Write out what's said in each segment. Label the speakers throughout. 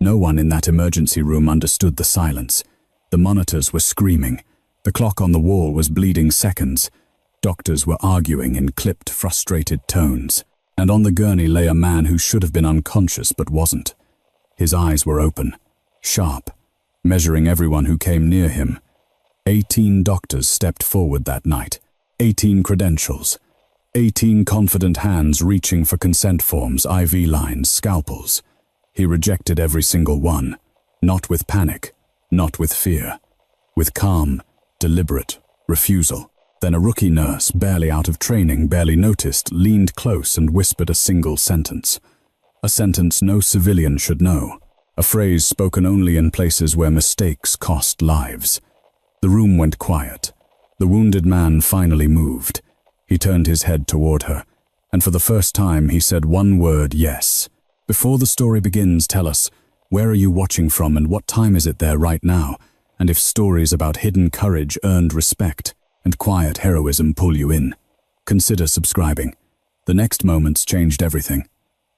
Speaker 1: No one in that emergency room understood the silence. The monitors were screaming. The clock on the wall was bleeding seconds. Doctors were arguing in clipped, frustrated tones. And on the gurney lay a man who should have been unconscious but wasn't. His eyes were open, sharp, measuring everyone who came near him. 18 doctors stepped forward that night. 18 credentials. 18 confident hands reaching for consent forms, IV lines, scalpels. He rejected every single one. Not with panic, not with fear. With calm, deliberate refusal. Then a rookie nurse, barely out of training, barely noticed, leaned close and whispered a single sentence. A sentence no civilian should know. A phrase spoken only in places where mistakes cost lives. The room went quiet. The wounded man finally moved. He turned his head toward her, and for the first time he said one word, yes. Before the story begins, tell us, where are you watching from and what time is it there right now? And if stories about hidden courage, earned respect, and quiet heroism pull you in, consider subscribing. The next moments changed everything.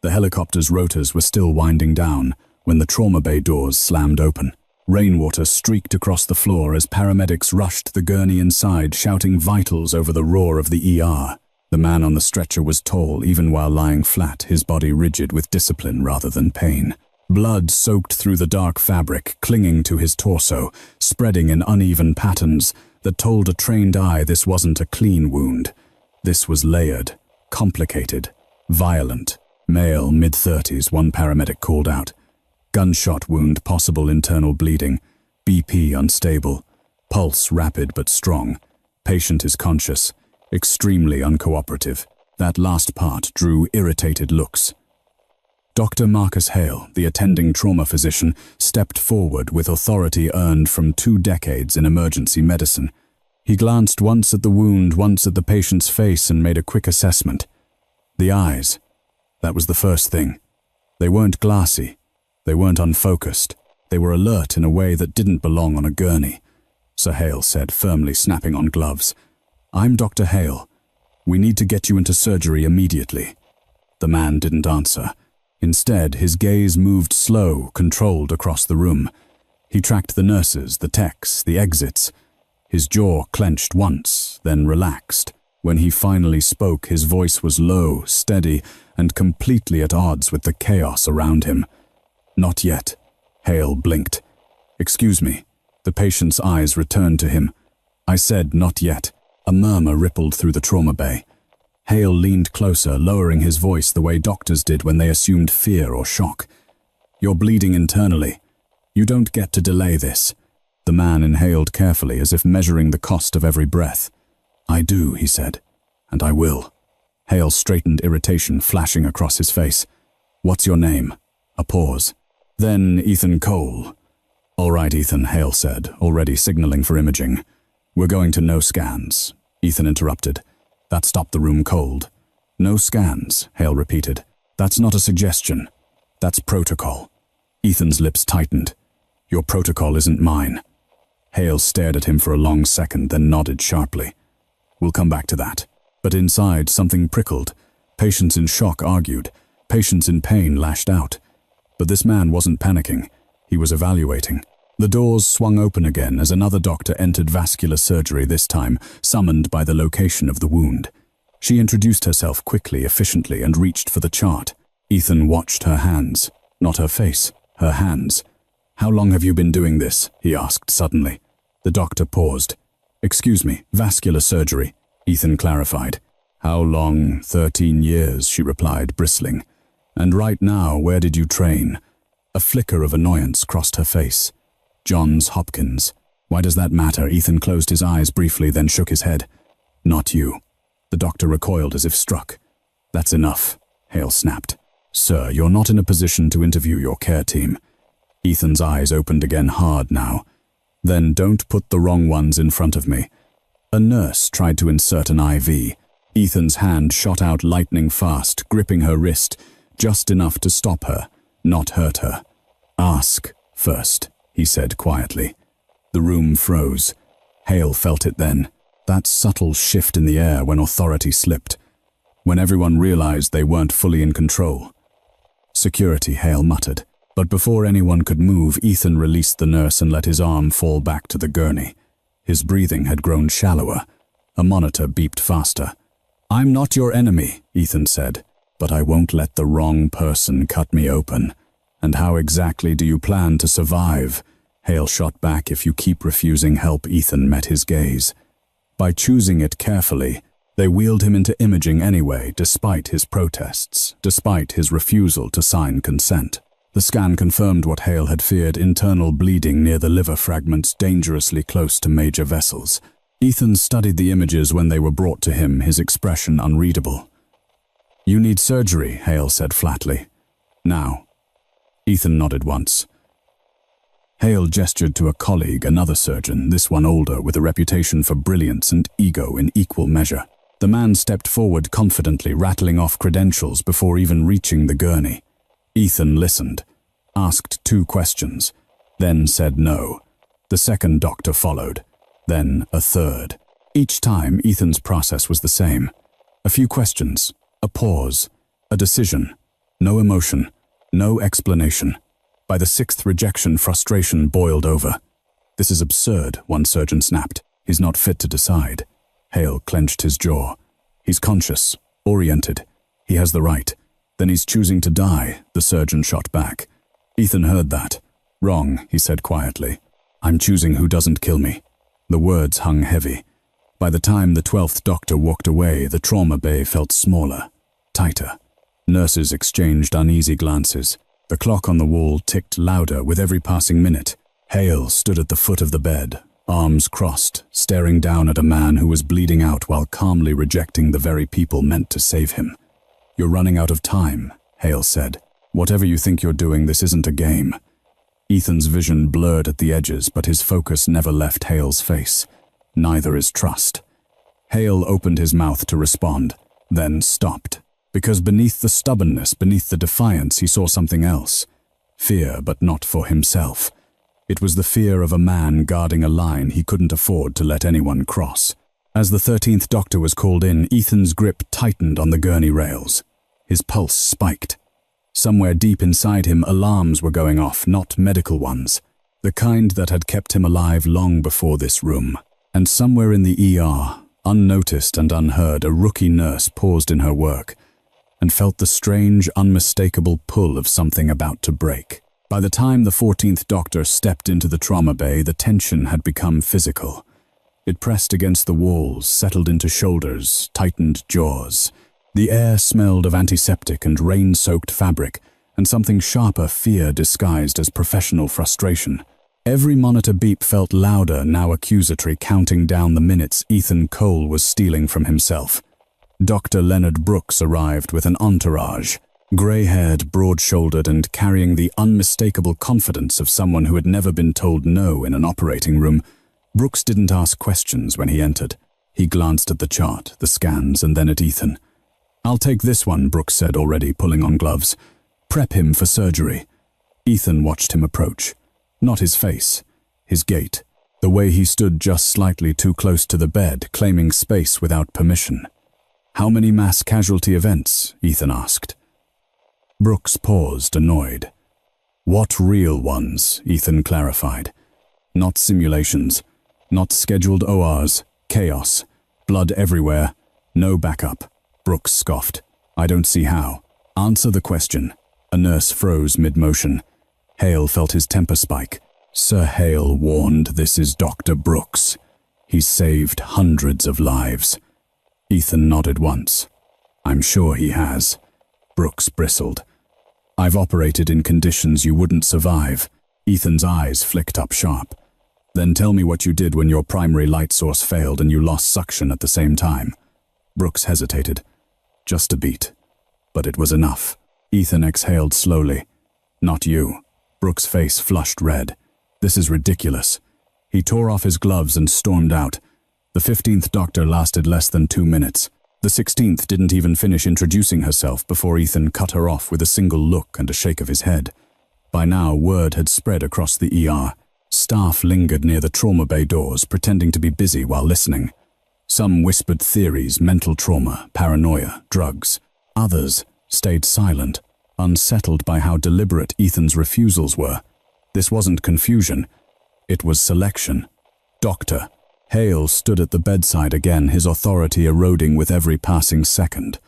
Speaker 1: The helicopter's rotors were still winding down when the trauma bay doors slammed open. Rainwater streaked across the floor as paramedics rushed the gurney inside, shouting vitals over the roar of the ER. The man on the stretcher was tall, even while lying flat, his body rigid with discipline rather than pain. Blood soaked through the dark fabric, clinging to his torso, spreading in uneven patterns that told a trained eye this wasn't a clean wound. This was layered, complicated, violent. Male, mid-30s, one paramedic called out. Gunshot wound, possible internal bleeding. BP unstable. Pulse rapid but strong. Patient is conscious. Extremely uncooperative. That last part drew irritated looks. Dr. Marcus Hale, the attending trauma physician, stepped forward with authority earned from 2 decades in emergency medicine. He glanced once at the wound, once at the patient's face, and made a quick assessment. The eyes. That was the first thing. They weren't glassy. They weren't unfocused. They were alert in a way that didn't belong on a gurney. Sir Hale said, firmly snapping on gloves. "I'm Dr. Hale. We need to get you into surgery immediately." The man didn't answer. Instead, his gaze moved slow, controlled across the room. He tracked the nurses, the techs, the exits. His jaw clenched once, then relaxed. When he finally spoke, his voice was low, steady, and completely at odds with the chaos around him. "Not yet." Hale blinked. "Excuse me." The patient's eyes returned to him. "I said not yet." A murmur rippled through the trauma bay. Hale leaned closer, lowering his voice the way doctors did when they assumed fear or shock. "You're bleeding internally. You don't get to delay this." The man inhaled carefully, as if measuring the cost of every breath. "I do," he said, "and I will." Hale straightened, irritation flashing across his face. "What's your name?" A pause. "Then Ethan Cole." "All right, Ethan," Hale said, already signaling for imaging. "We're going to no scans." Ethan interrupted. That stopped the room cold. "No scans," Hale repeated. "That's not a suggestion. That's protocol." Ethan's lips tightened. "Your protocol isn't mine." Hale stared at him for a long second, then nodded sharply. "We'll come back to that." But inside, something prickled. Patients in shock argued. Patients in pain lashed out. But this man wasn't panicking. He was evaluating. The doors swung open again as another doctor entered vascular surgery, this time summoned by the location of the wound. She introduced herself quickly, efficiently, and reached for the chart. Ethan watched her hands. Not her face, her hands. "How long have you been doing this?" he asked suddenly. The doctor paused. "Excuse me, vascular surgery," Ethan clarified. "How long?" 13 years, she replied, bristling. "And right now, where did you train?" A flicker of annoyance crossed her face. "Johns Hopkins." "Why does that matter?" Ethan closed his eyes briefly, then shook his head. "Not you." The doctor recoiled as if struck. "That's enough," Hale snapped. "Sir, you're not in a position to interview your care team." Ethan's eyes opened again, hard now. "Then don't put the wrong ones in front of me." A nurse tried to insert an IV. Ethan's hand shot out lightning fast, gripping her wrist, just enough to stop her, not hurt her. "Ask first," he said quietly. The room froze. Hale felt it then. That subtle shift in the air when authority slipped. When everyone realized they weren't fully in control. "Security," Hale muttered. But before anyone could move, Ethan released the nurse and let his arm fall back to the gurney. His breathing had grown shallower. A monitor beeped faster. "I'm not your enemy," Ethan said, "but I won't let the wrong person cut me open. And how exactly do you plan to survive?" Hale shot back. "If you keep refusing help," Ethan met his gaze. By choosing it carefully, they wheeled him into imaging anyway, despite his protests, despite his refusal to sign consent. The scan confirmed what Hale had feared: internal bleeding near the liver fragments dangerously close to major vessels. Ethan studied the images when they were brought to him, his expression unreadable. "You need surgery," Hale said flatly. "Now." Ethan nodded once. Hale gestured to a colleague, another surgeon, this one older, with a reputation for brilliance and ego in equal measure. The man stepped forward confidently, rattling off credentials before even reaching the gurney. Ethan listened, asked 2 questions, then said no. The second doctor followed, then a third. Each time, Ethan's process was the same. A few questions, a pause, a decision, no emotion, no explanation. By the 6th rejection, frustration boiled over. "This is absurd," one surgeon snapped. "He's not fit to decide." Hale clenched his jaw. "He's conscious, oriented. He has the right. Then he's choosing to die," the surgeon shot back. Ethan heard that. "Wrong," he said quietly. "I'm choosing who doesn't kill me." The words hung heavy. By the time the 12th doctor walked away, the trauma bay felt smaller, tighter. Nurses exchanged uneasy glances. The clock on the wall ticked louder with every passing minute. Hale stood at the foot of the bed, arms crossed, staring down at a man who was bleeding out while calmly rejecting the very people meant to save him. "You're running out of time," Hale said. "Whatever you think you're doing, this isn't a game." Ethan's vision blurred at the edges, but his focus never left Hale's face. Neither is trust. Hale opened his mouth to respond, then stopped. Because beneath the stubbornness, beneath the defiance, he saw something else. Fear, but not for himself. It was the fear of a man guarding a line he couldn't afford to let anyone cross. As the 13th doctor was called in, Ethan's grip tightened on the gurney rails. His pulse spiked. Somewhere deep inside him, alarms were going off, not medical ones. The kind that had kept him alive long before this room. And somewhere in the ER, unnoticed and unheard, a rookie nurse paused in her work and felt the strange, unmistakable pull of something about to break. By the time the 14th doctor stepped into the trauma bay, the tension had become physical. It pressed against the walls, settled into shoulders, tightened jaws. The air smelled of antiseptic and rain-soaked fabric, and something sharper, fear disguised as professional frustration. Every monitor beep felt louder, now accusatory, counting down the minutes Ethan Cole was stealing from himself. Dr. Leonard Brooks arrived with an entourage, grey-haired, broad-shouldered, and carrying the unmistakable confidence of someone who had never been told no in an operating room. Brooks didn't ask questions when he entered. He glanced at the chart, the scans, and then at Ethan. "I'll take this one," Brooks said, already pulling on gloves. "Prep him for surgery." Ethan watched him approach. Not his face, his gait, the way he stood just slightly too close to the bed, claiming space without permission. "How many mass casualty events?" Ethan asked. Brooks paused, annoyed. "What real ones?" Ethan clarified. "Not simulations, not scheduled ORs, chaos, blood everywhere, no backup." Brooks scoffed. "I don't see how." "Answer the question." A nurse froze mid-motion. Hale felt his temper spike. "Sir Hale warned, this is Dr. Brooks. He's saved hundreds of lives." Ethan nodded once. "I'm sure he has." Brooks bristled. "I've operated in conditions you wouldn't survive." Ethan's eyes flicked up sharp. "Then tell me what you did when your primary light source failed and you lost suction at the same time." Brooks hesitated. "Just a beat." But it was enough. Ethan exhaled slowly. "Not you." Brooks' face flushed red. "This is ridiculous." He tore off his gloves and stormed out. The 15th doctor lasted less than 2 minutes. The 16th didn't even finish introducing herself before Ethan cut her off with a single look and a shake of his head. By now, word had spread across the ER. Staff lingered near the trauma bay doors, pretending to be busy while listening. Some whispered theories, mental trauma, paranoia, drugs. Others stayed silent, unsettled by how deliberate Ethan's refusals were. This wasn't confusion. It was selection. "Doctor." Hale stood at the bedside again, his authority eroding with every passing second.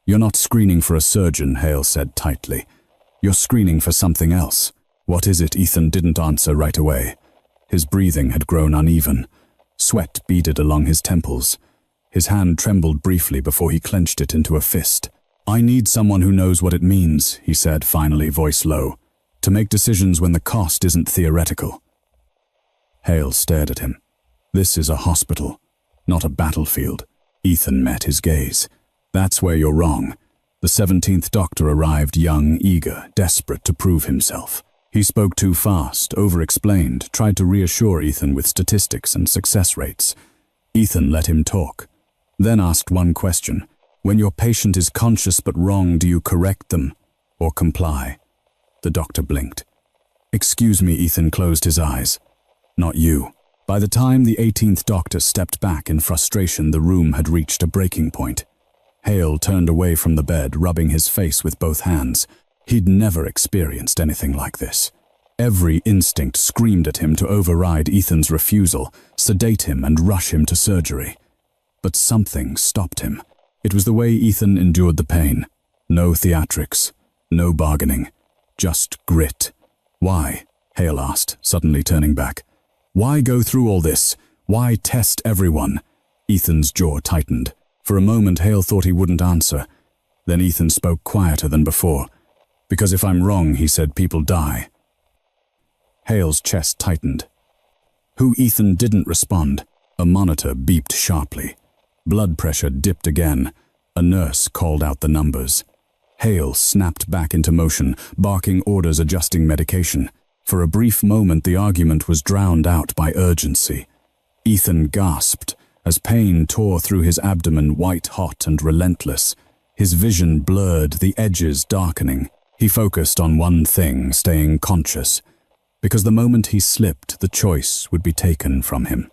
Speaker 1: "You're not screening for a surgeon," Hale said tightly. "You're screening for something else." "What is it?" Ethan didn't answer right away. His breathing had grown uneven. Sweat beaded along his temples. His hand trembled briefly before he clenched it into a fist. "I need someone who knows what it means," he said finally, voice low, "to make decisions when the cost isn't theoretical." Hale stared at him. "This is a hospital, not a battlefield." Ethan met his gaze. "That's where you're wrong." The 17th Doctor arrived young, eager, desperate to prove himself. He spoke too fast, over-explained, tried to reassure Ethan with statistics and success rates. Ethan let him talk, then asked one question. "When your patient is conscious but wrong, do you correct them or comply?" The doctor blinked. "Excuse me," Ethan closed his eyes. "Not you." By the time the 18th Doctor stepped back in frustration, the room had reached a breaking point. Hale turned away from the bed, rubbing his face with both hands. He'd never experienced anything like this. Every instinct screamed at him to override Ethan's refusal, sedate him and rush him to surgery. But something stopped him. It was the way Ethan endured the pain. No theatrics, no bargaining, just grit. "Why?" Hale asked, suddenly turning back. "Why go through all this? Why test everyone?" Ethan's jaw tightened. For a moment Hale thought he wouldn't answer. Then Ethan spoke quieter than before. "Because if I'm wrong," he said, "people die." Hale's chest tightened. Who Ethan didn't respond. A monitor beeped sharply. Blood pressure dipped again. A nurse called out the numbers. Hale snapped back into motion, barking orders, adjusting medication. For a brief moment the argument was drowned out by urgency. Ethan gasped as pain tore through his abdomen, white-hot and relentless. His vision blurred, the edges darkening. He focused on one thing, staying conscious, because the moment he slipped, the choice would be taken from him.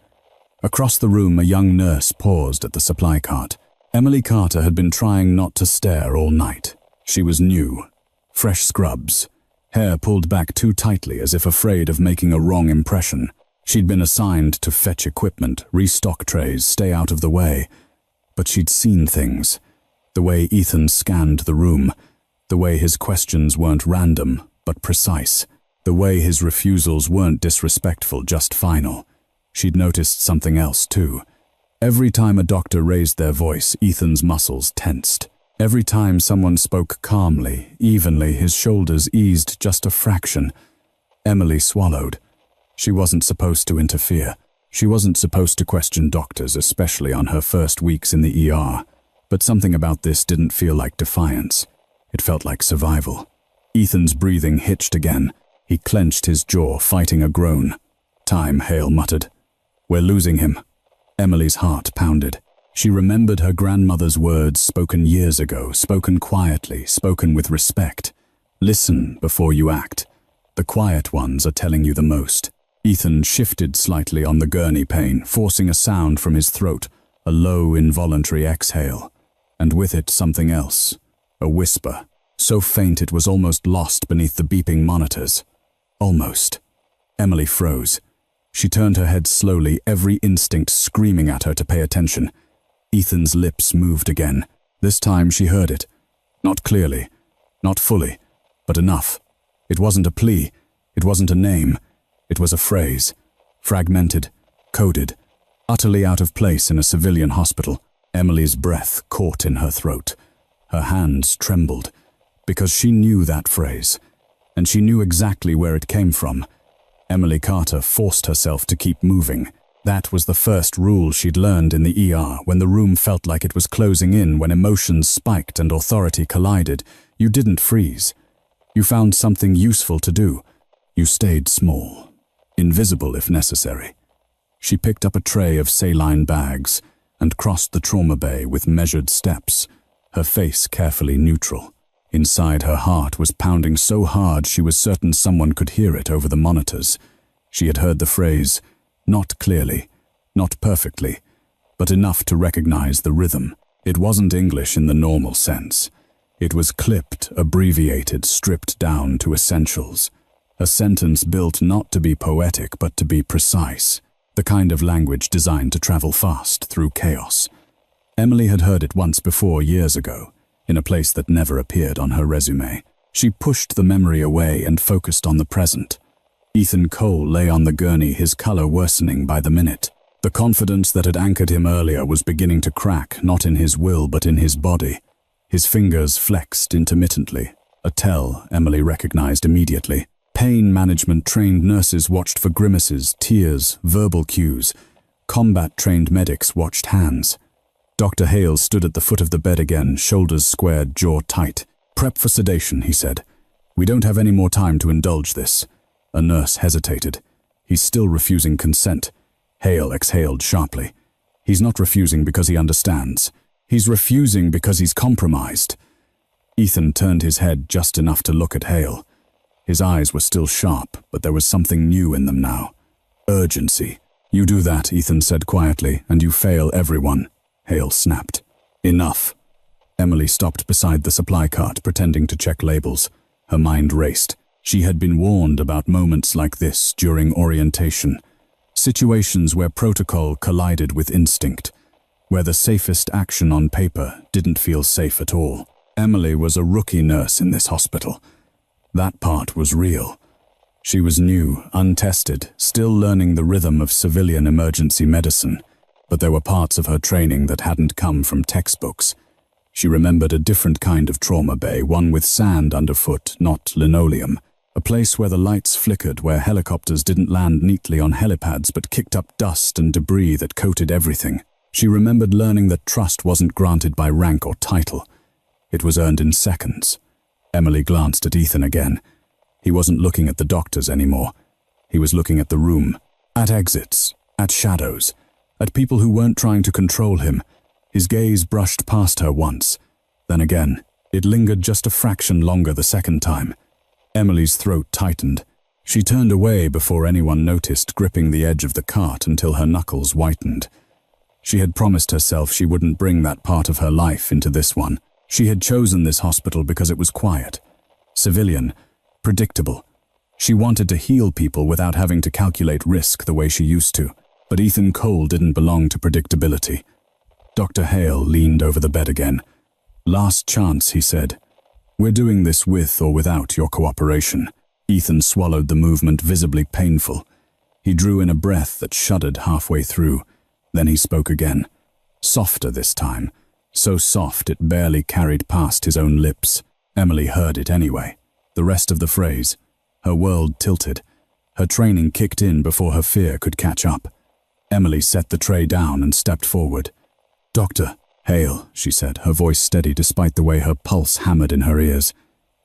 Speaker 1: Across the room, a young nurse paused at the supply cart. Emily Carter had been trying not to stare all night. She was new, fresh scrubs, hair pulled back too tightly as if afraid of making a wrong impression. She'd been assigned to fetch equipment, restock trays, stay out of the way. But she'd seen things. The way Ethan scanned the room, the way his questions weren't random, but precise, the way his refusals weren't disrespectful, just final. She'd noticed something else, too. Every time a doctor raised their voice, Ethan's muscles tensed. Every time someone spoke calmly, evenly, his shoulders eased just a fraction. Emily swallowed. She wasn't supposed to interfere. She wasn't supposed to question doctors, especially on her first weeks in the ER. But something about this didn't feel like defiance. It felt like survival. Ethan's breathing hitched again. He clenched his jaw, fighting a groan. "Time," Hale muttered. "We're losing him." Emily's heart pounded. She remembered her grandmother's words, spoken years ago, spoken quietly, spoken with respect. "Listen before you act. The quiet ones are telling you the most." Ethan shifted slightly on the gurney pane, forcing a sound from his throat, a low, involuntary exhale. And with it something else, a whisper, so faint it was almost lost beneath the beeping monitors. Almost. Emily froze. She turned her head slowly, every instinct screaming at her to pay attention. Ethan's lips moved again. This time she heard it. Not clearly, not fully, but enough. It wasn't a plea. It wasn't a name. It was a phrase. Fragmented, coded, utterly out of place in a civilian hospital. Emily's breath caught in her throat. Her hands trembled, because she knew that phrase, and she knew exactly where it came from. Emily Carter forced herself to keep moving. That was the first rule she'd learned in the ER, when the room felt like it was closing in, when emotions spiked and authority collided. You didn't freeze. You found something useful to do. You stayed small, invisible if necessary. She picked up a tray of saline bags and crossed the trauma bay with measured steps, her face carefully neutral. Inside, her heart was pounding so hard she was certain someone could hear it over the monitors. She had heard the phrase, not clearly, not perfectly, but enough to recognize the rhythm. It wasn't English in the normal sense. It was clipped, abbreviated, stripped down to essentials. A sentence built not to be poetic but to be precise, the kind of language designed to travel fast through chaos. Emily had heard it once before, years ago, in a place that never appeared on her resume. She pushed the memory away and focused on the present. Ethan Cole lay on the gurney, his color worsening by the minute. The confidence that had anchored him earlier was beginning to crack, not in his will but in his body. His fingers flexed intermittently, a tell Emily recognized immediately. Pain management-trained nurses watched for grimaces, tears, verbal cues. Combat-trained medics watched hands. Dr. Hale stood at the foot of the bed again, shoulders squared, jaw tight. "Prep for sedation," he said. "We don't have any more time to indulge this." A nurse hesitated. "He's still refusing consent." Hale exhaled sharply. "He's not refusing because he understands. He's refusing because he's compromised." Ethan turned his head just enough to look at Hale. His eyes were still sharp, but there was something new in them now. Urgency. "You do that," Ethan said quietly, "and you fail everyone." Hale snapped. "Enough." Emily stopped beside the supply cart, pretending to check labels. Her mind raced. She had been warned about moments like this during orientation. Situations where protocol collided with instinct, where the safest action on paper didn't feel safe at all. Emily was a rookie nurse in this hospital. That part was real. She was new, untested, still learning the rhythm of civilian emergency medicine, but there were parts of her training that hadn't come from textbooks. She remembered a different kind of trauma bay, one with sand underfoot, not linoleum. A place where the lights flickered, where helicopters didn't land neatly on helipads but kicked up dust and debris that coated everything. She remembered learning that trust wasn't granted by rank or title. It was earned in seconds. Emily glanced at Ethan again. He wasn't looking at the doctors anymore. He was looking at the room, at exits, at shadows, at people who weren't trying to control him. His gaze brushed past her once. Then again, it lingered just a fraction longer the second time. Emily's throat tightened. She turned away before anyone noticed, gripping the edge of the cart until her knuckles whitened. She had promised herself she wouldn't bring that part of her life into this one. She had chosen this hospital because it was quiet, civilian, predictable. She wanted to heal people without having to calculate risk the way she used to. But Ethan Cole didn't belong to predictability. Dr. Hale leaned over the bed again. "Last chance," he said. "We're doing this with or without your cooperation." Ethan swallowed the movement, visibly painful. He drew in a breath that shuddered halfway through. Then he spoke again. Softer this time. So soft it barely carried past his own lips. Emily heard it anyway. The rest of the phrase. Her world tilted. Her training kicked in before her fear could catch up. Emily set the tray down and stepped forward. "Dr. Hale," she said, her voice steady despite the way her pulse hammered in her ears.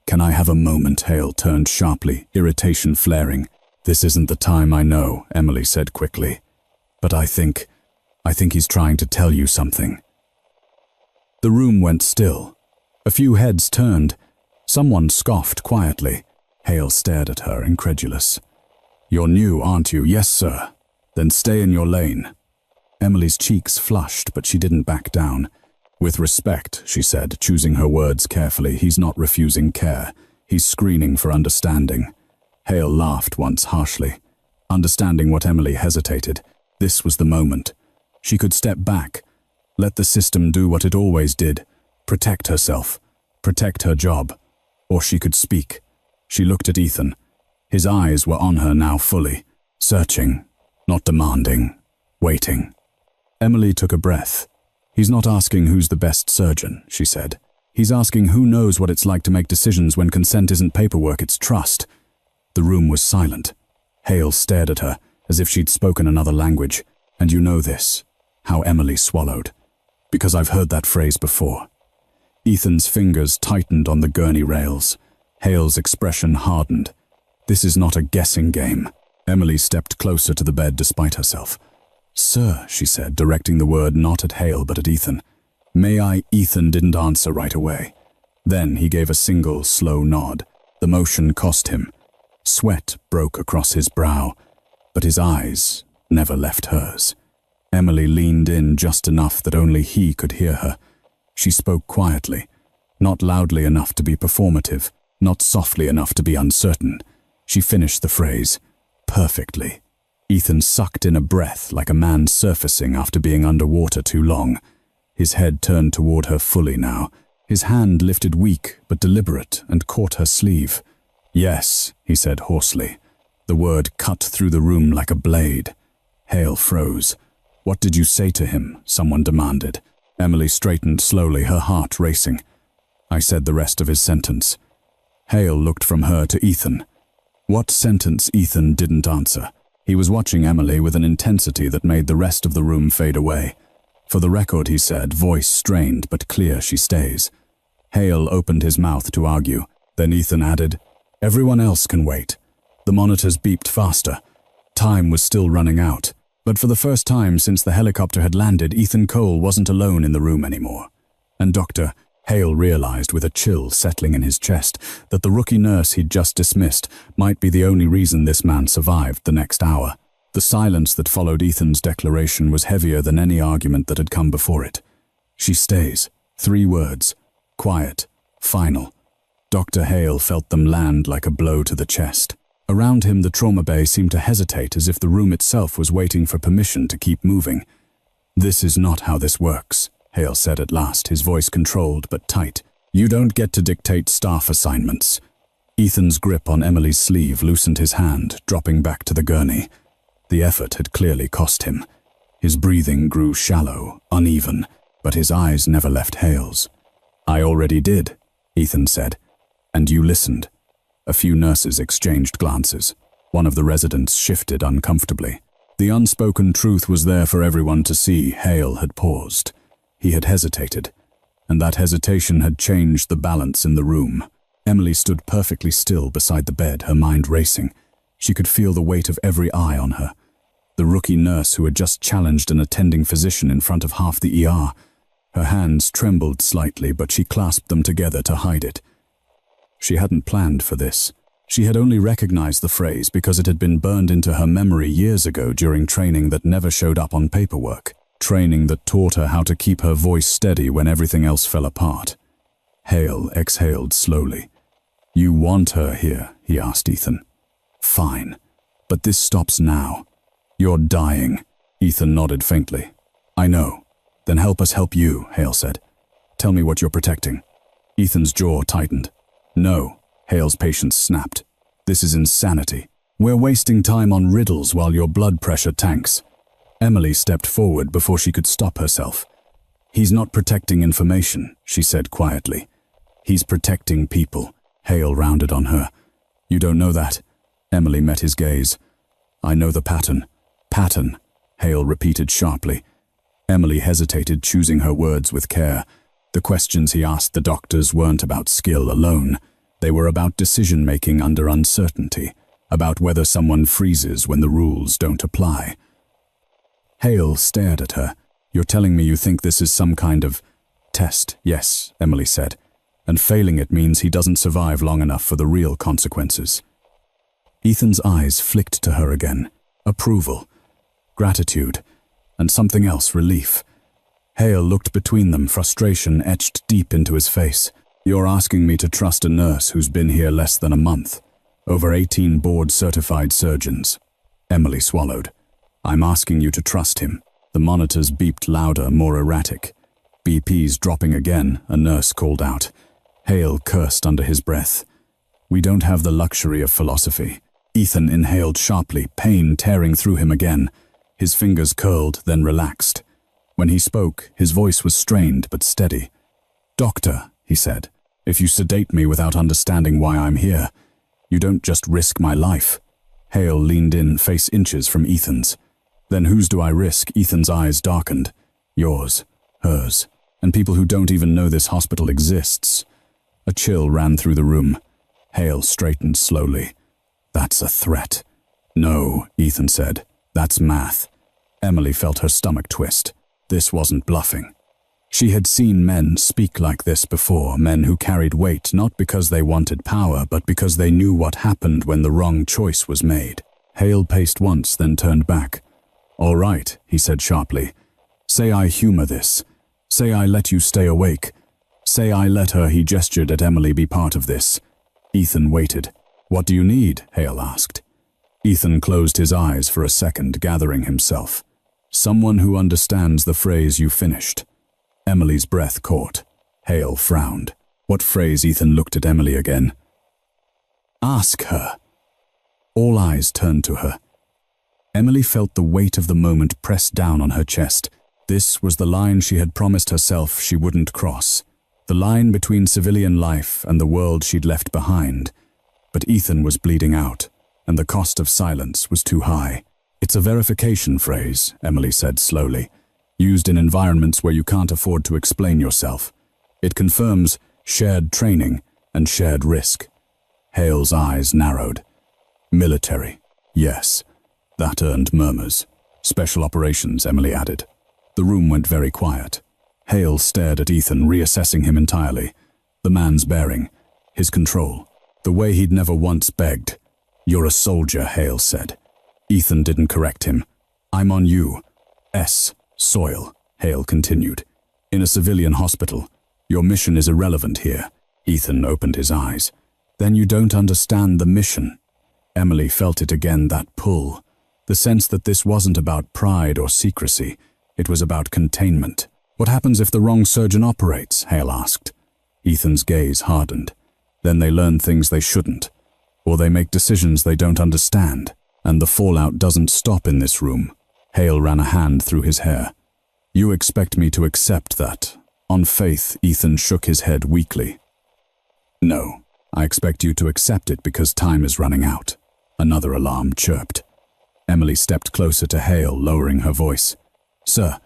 Speaker 1: "Can I have a moment?" Hale turned sharply, irritation flaring. "This isn't the time, I know," Emily said quickly. "But I think he's trying to tell you something." The room went still. A few heads turned. Someone scoffed quietly. Hale stared at her, incredulous. "You're new, aren't you?" "Yes, sir." "Then stay in your lane." Emily's cheeks flushed, but she didn't back down. "With respect," she said, choosing her words carefully, "he's not refusing care. He's screening for understanding." Hale laughed once harshly. Understanding what Emily hesitated. This was the moment. She could step back, let the system do what it always did, protect herself, protect her job. Or she could speak. She looked at Ethan. His eyes were on her now fully, searching, not demanding, waiting. Emily took a breath. "He's not asking who's the best surgeon," she said. "He's asking who knows what it's like to make decisions when consent isn't paperwork, it's trust." The room was silent. Hale stared at her, as if she'd spoken another language. "And you know this," how Emily swallowed. "Because I've heard that phrase before." Ethan's fingers tightened on the gurney rails. Hale's expression hardened. "This is not a guessing game." Emily stepped closer to the bed despite herself. "Sir," she said, directing the word not at Hale but at Ethan. "May I?" Ethan didn't answer right away. Then he gave a single, slow nod. The motion cost him. Sweat broke across his brow, but his eyes never left hers. Emily leaned in just enough that only he could hear her. She spoke quietly. Not loudly enough to be performative, not softly enough to be uncertain. She finished the phrase perfectly. Ethan sucked in a breath like a man surfacing after being underwater too long. His head turned toward her fully now. His hand lifted weak but deliberate and caught her sleeve. "Yes," he said hoarsely. The word cut through the room like a blade. Hale froze. "What did you say to him?" someone demanded. Emily straightened slowly, her heart racing. "I said the rest of his sentence." Hale looked from her to Ethan. What sentence? Ethan didn't answer. He was watching Emily with an intensity that made the rest of the room fade away. "For the record," he said, voice strained but clear, "she stays." Hale opened his mouth to argue. Then Ethan added, "Everyone else can wait." The monitors beeped faster. Time was still running out. But for the first time since the helicopter had landed, Ethan Cole wasn't alone in the room anymore. And Hale realized with a chill settling in his chest that the rookie nurse he'd just dismissed might be the only reason this man survived the next hour. The silence that followed Ethan's declaration was heavier than any argument that had come before it. "She stays." 3 words. Quiet. Final. Dr. Hale felt them land like a blow to the chest. Around him, the trauma bay seemed to hesitate as if the room itself was waiting for permission to keep moving. "This is not how this works," Hale said at last, his voice controlled but tight. "You don't get to dictate staff assignments." Ethan's grip on Emily's sleeve loosened his hand, dropping back to the gurney. The effort had clearly cost him. His breathing grew shallow, uneven, but his eyes never left Hale's. "I already did," Ethan said. "And you listened." A few nurses exchanged glances. One of the residents shifted uncomfortably. The unspoken truth was there for everyone to see. Hale had paused. He had hesitated, and that hesitation had changed the balance in the room. Emily stood perfectly still beside the bed, her mind racing. She could feel the weight of every eye on her. The rookie nurse who had just challenged an attending physician in front of half the ER. Her hands trembled slightly, but she clasped them together to hide it. She hadn't planned for this. She had only recognized the phrase because it had been burned into her memory years ago during training that never showed up on paperwork. Training that taught her how to keep her voice steady when everything else fell apart. Hale exhaled slowly. "You want her here?" he asked Ethan. "Fine. But this stops now. You're dying." Ethan nodded faintly. "I know. Then help us help you," Hale said. "Tell me what you're protecting." Ethan's jaw tightened. "No," Hale's patience snapped. "This is insanity. We're wasting time on riddles while your blood pressure tanks." Emily stepped forward before she could stop herself. "He's not protecting information," she said quietly. "He's protecting people," Hale rounded on her. "You don't know that." Emily met his gaze. "I know the pattern." "Pattern," Hale repeated sharply. Emily hesitated, choosing her words with care. The questions he asked the doctors weren't about skill alone. They were about decision-making under uncertainty, about whether someone freezes when the rules don't apply. Hale stared at her. "You're telling me you think this is some kind of test?" "Yes," Emily said. "And failing it means he doesn't survive long enough for the real consequences." Ethan's eyes flicked to her again. Approval, gratitude, and something else, relief. Hale looked between them, frustration etched deep into his face. "You're asking me to trust a nurse who's been here less than a month. Over 18 board-certified surgeons." Emily swallowed. "I'm asking you to trust him." The monitors beeped louder, more erratic. "BP's dropping again," a nurse called out. Hale cursed under his breath. "We don't have the luxury of philosophy." Ethan inhaled sharply, pain tearing through him again. His fingers curled, then relaxed. When he spoke, his voice was strained but steady. "Doctor," he said, "if you sedate me without understanding why I'm here, you don't just risk my life." Hale leaned in, face inches from Ethan's. "Then whose do I risk?" Ethan's eyes darkened. "Yours, hers, and people who don't even know this hospital exists." A chill ran through the room. Hale straightened slowly. "That's a threat." "No," Ethan said. "That's math." Emily felt her stomach twist. This wasn't bluffing. She had seen men speak like this before, men who carried weight not because they wanted power, but because they knew what happened when the wrong choice was made. Hale paced once, then turned back. "All right," he said sharply. "Say I humor this. Say I let you stay awake. Say I let her, he gestured at Emily, be part of this. Ethan waited. What do you need? Hale asked. Ethan closed his eyes for a second, gathering himself. Someone who understands the phrase you finished. Emily's breath caught. Hale frowned. What phrase? Ethan looked at Emily again. Ask her. All eyes turned to her. Emily felt the weight of the moment press down on her chest. This was the line she had promised herself she wouldn't cross. The line between civilian life and the world she'd left behind. But Ethan was bleeding out, and the cost of silence was too high. It's a verification phrase, Emily said slowly, used in environments where you can't afford to explain yourself. It confirms shared training and shared risk. Hale's eyes narrowed. Military, yes. That earned murmurs. Special operations, Emily added. The room went very quiet. Hale stared at Ethan, reassessing him entirely. The man's bearing, his control, the way he'd never once begged. You're a soldier, Hale said. Ethan didn't correct him. I'm on you. Soil, Hale continued. In a civilian hospital. Your mission is irrelevant here. Ethan opened his eyes. Then you don't understand the mission. Emily felt it again, that pull. The sense that this wasn't about pride or secrecy. It was about containment. What happens if the wrong surgeon operates? Hale asked. Ethan's gaze hardened. Then they learn things they shouldn't. Or they make decisions they don't understand. And the fallout doesn't stop in this room. Hale ran a hand through his hair. You expect me to accept that? On faith, Ethan shook his head weakly. No, I expect you to accept it because time is running out. Another alarm chirped. Emily stepped closer to Hale, lowering her voice. Sir,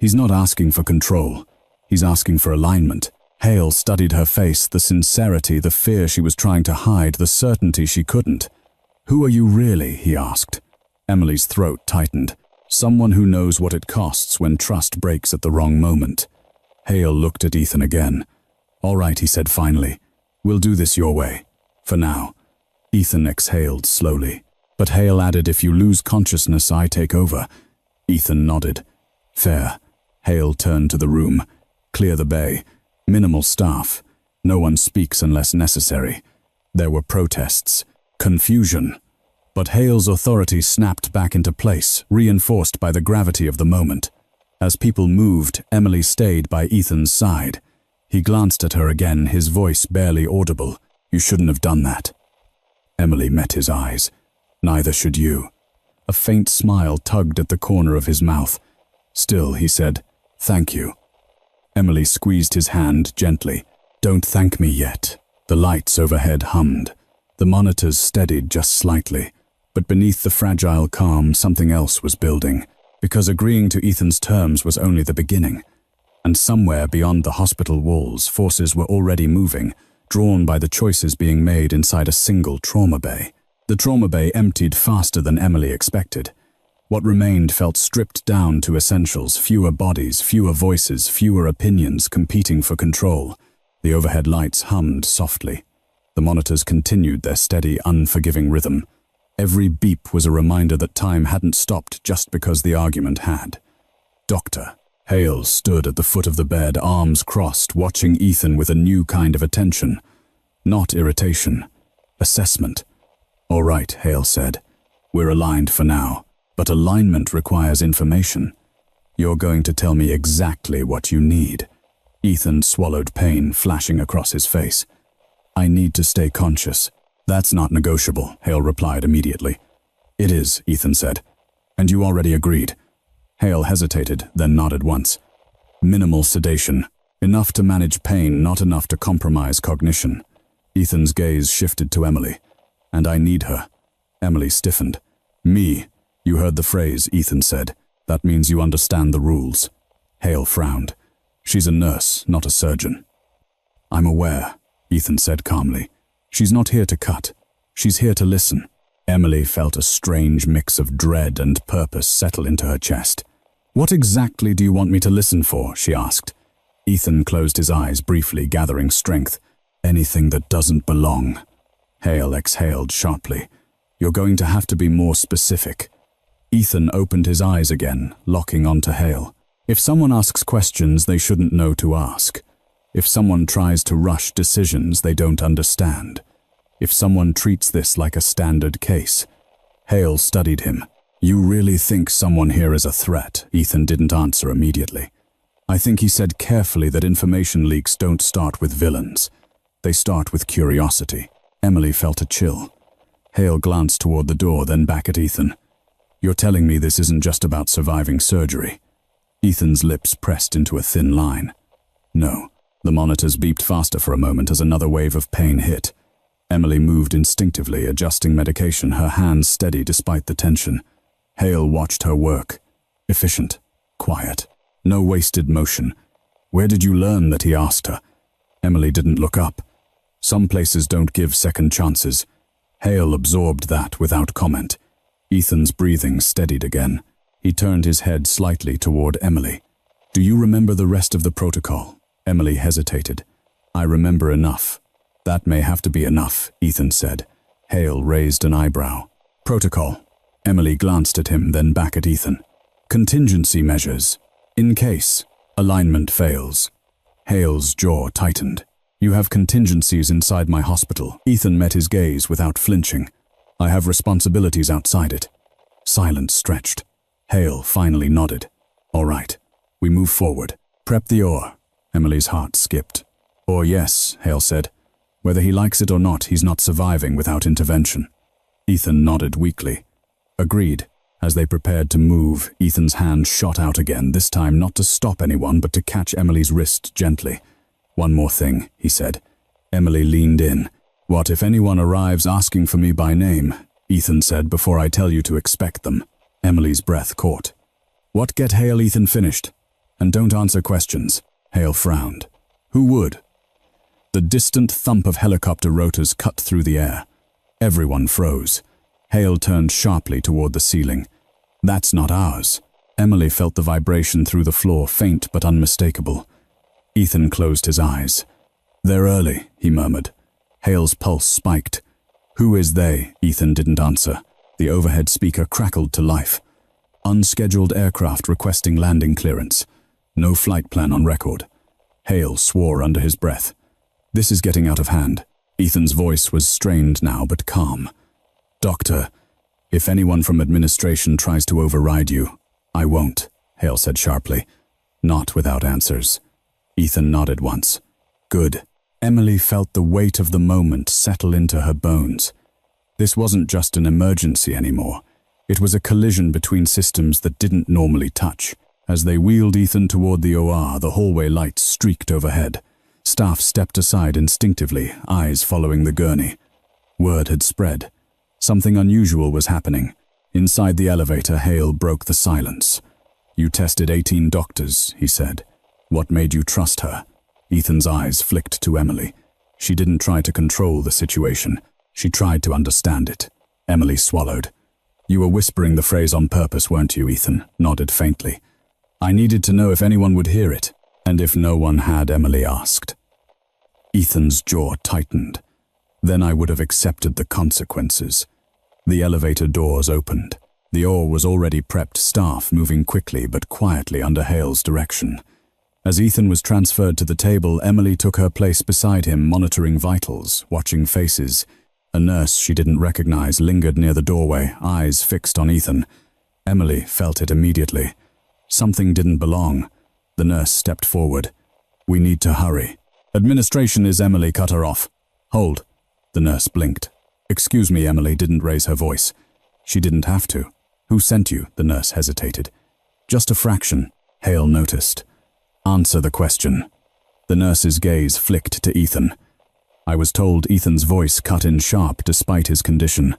Speaker 1: he's not asking for control. He's asking for alignment. Hale studied her face, the sincerity, the fear she was trying to hide, the certainty she couldn't. Who are you really? He asked. Emily's throat tightened. Someone who knows what it costs when trust breaks at the wrong moment. Hale looked at Ethan again. All right, he said finally. We'll do this your way. For now. Ethan exhaled slowly. But Hale added, if you lose consciousness, I take over. Ethan nodded. Fair. Hale turned to the room. Clear the bay. Minimal staff. No one speaks unless necessary. There were protests. Confusion. But Hale's authority snapped back into place, reinforced by the gravity of the moment. As people moved, Emily stayed by Ethan's side. He glanced at her again, his voice barely audible. You shouldn't have done that. Emily met his eyes. Neither should you. A faint smile tugged at the corner of his mouth. Still, he said, thank you. Emily squeezed his hand gently. Don't thank me yet. The lights overhead hummed. The monitors steadied just slightly. But beneath the fragile calm, something else was building. Because agreeing to Ethan's terms was only the beginning. And somewhere beyond the hospital walls, forces were already moving, drawn by the choices being made inside a single trauma bay. The trauma bay emptied faster than Emily expected. What remained felt stripped down to essentials, fewer bodies, fewer voices, fewer opinions competing for control. The overhead lights hummed softly. The monitors continued their steady, unforgiving rhythm. Every beep was a reminder that time hadn't stopped just because the argument had. Doctor. Hale stood at the foot of the bed, arms crossed, watching Ethan with a new kind of attention. Not irritation. Assessment. All right, Hale said. We're aligned for now, but alignment requires information. You're going to tell me exactly what you need. Ethan swallowed pain flashing across his face. I need to stay conscious. That's not negotiable, Hale replied immediately. It is, Ethan said. And you already agreed. Hale hesitated, then nodded once. Minimal sedation. Enough to manage pain, not enough to compromise cognition. Ethan's gaze shifted to Emily. And I need her. Emily stiffened. Me. You heard the phrase, Ethan said. That means you understand the rules. Hale frowned. She's a nurse, not a surgeon. I'm aware, Ethan said calmly. She's not here to cut. She's here to listen. Emily felt a strange mix of dread and purpose settle into her chest. What exactly do you want me to listen for? She asked. Ethan closed his eyes briefly, gathering strength. Anything that doesn't belong. Hale exhaled sharply. You're going to have to be more specific. Ethan opened his eyes again, locking onto Hale. If someone asks questions they shouldn't know to ask. If someone tries to rush decisions they don't understand. If someone treats this like a standard case. Hale studied him. You really think someone here is a threat? Ethan didn't answer immediately. I think he said carefully that information leaks don't start with villains. They start with curiosity. Emily felt a chill. Hale glanced toward the door, then back at Ethan. You're telling me this isn't just about surviving surgery? Ethan's lips pressed into a thin line. No. The monitors beeped faster for a moment as another wave of pain hit. Emily moved instinctively, adjusting medication, her hands steady despite the tension. Hale watched her work. Efficient. Quiet. No wasted motion. Where did you learn that? He asked her. Emily didn't look up. Some places don't give second chances. Hale absorbed that without comment. Ethan's breathing steadied again. He turned his head slightly toward Emily. Do you remember the rest of the protocol? Emily hesitated. I remember enough. That may have to be enough, Ethan said. Hale raised an eyebrow. Protocol. Emily glanced at him, then back at Ethan. Contingency measures. In case alignment fails. Hale's jaw tightened. You have contingencies inside my hospital. Ethan met his gaze without flinching. I have responsibilities outside it. Silence stretched. Hale finally nodded. All right. We move forward. Prep the ore. Emily's heart skipped. Or yes, Hale said. Whether he likes it or not, he's not surviving without intervention. Ethan nodded weakly. Agreed. As they prepared to move, Ethan's hand shot out again, this time not to stop anyone but to catch Emily's wrist gently. One more thing, he said. Emily leaned in. What if anyone arrives asking for me by name? Ethan said, before I tell you to expect them. Emily's breath caught. What? Get Hale. Ethan finished. And don't answer questions. Hale frowned. Who would? The distant thump of helicopter rotors cut through the air. Everyone froze. Hale turned sharply toward the ceiling. That's not ours. Emily felt the vibration through the floor, faint but unmistakable. Ethan closed his eyes. They're early, he murmured. Hale's pulse spiked. Who is they? Ethan didn't answer. The overhead speaker crackled to life. Unscheduled aircraft requesting landing clearance. No flight plan on record. Hale swore under his breath. This is getting out of hand. Ethan's voice was strained now but calm. Doctor, if anyone from administration tries to override you, I won't, Hale said sharply. Not without answers. Ethan nodded once. Good. Emily felt the weight of the moment settle into her bones. This wasn't just an emergency anymore. It was a collision between systems that didn't normally touch. As they wheeled Ethan toward the OR, the hallway lights streaked overhead. Staff stepped aside instinctively, eyes following the gurney. Word had spread. Something unusual was happening. Inside the elevator, Hale broke the silence. You tested 18 doctors, he said. What made you trust her? Ethan's eyes flicked to Emily. She didn't try to control the situation. She tried to understand it. Emily swallowed. You were whispering the phrase on purpose, weren't you? Ethan nodded faintly. I needed to know if anyone would hear it, and if no one had, Emily asked. Ethan's jaw tightened. Then I would have accepted the consequences. The elevator doors opened. The ore was already prepped, staff moving quickly but quietly under Hale's direction. As Ethan was transferred to the table, Emily took her place beside him, monitoring vitals, watching faces. A nurse she didn't recognize lingered near the doorway, eyes fixed on Ethan. Emily felt it immediately. Something didn't belong. The nurse stepped forward. We need to hurry. Administration is. Emily cut her off. Hold. The nurse blinked. Excuse me. Emily didn't raise her voice. She didn't have to. Who sent you? The nurse hesitated. Just a fraction, Hale noticed. Answer the question. The nurse's gaze flicked to Ethan. I was told. Ethan's voice cut in sharp despite his condition.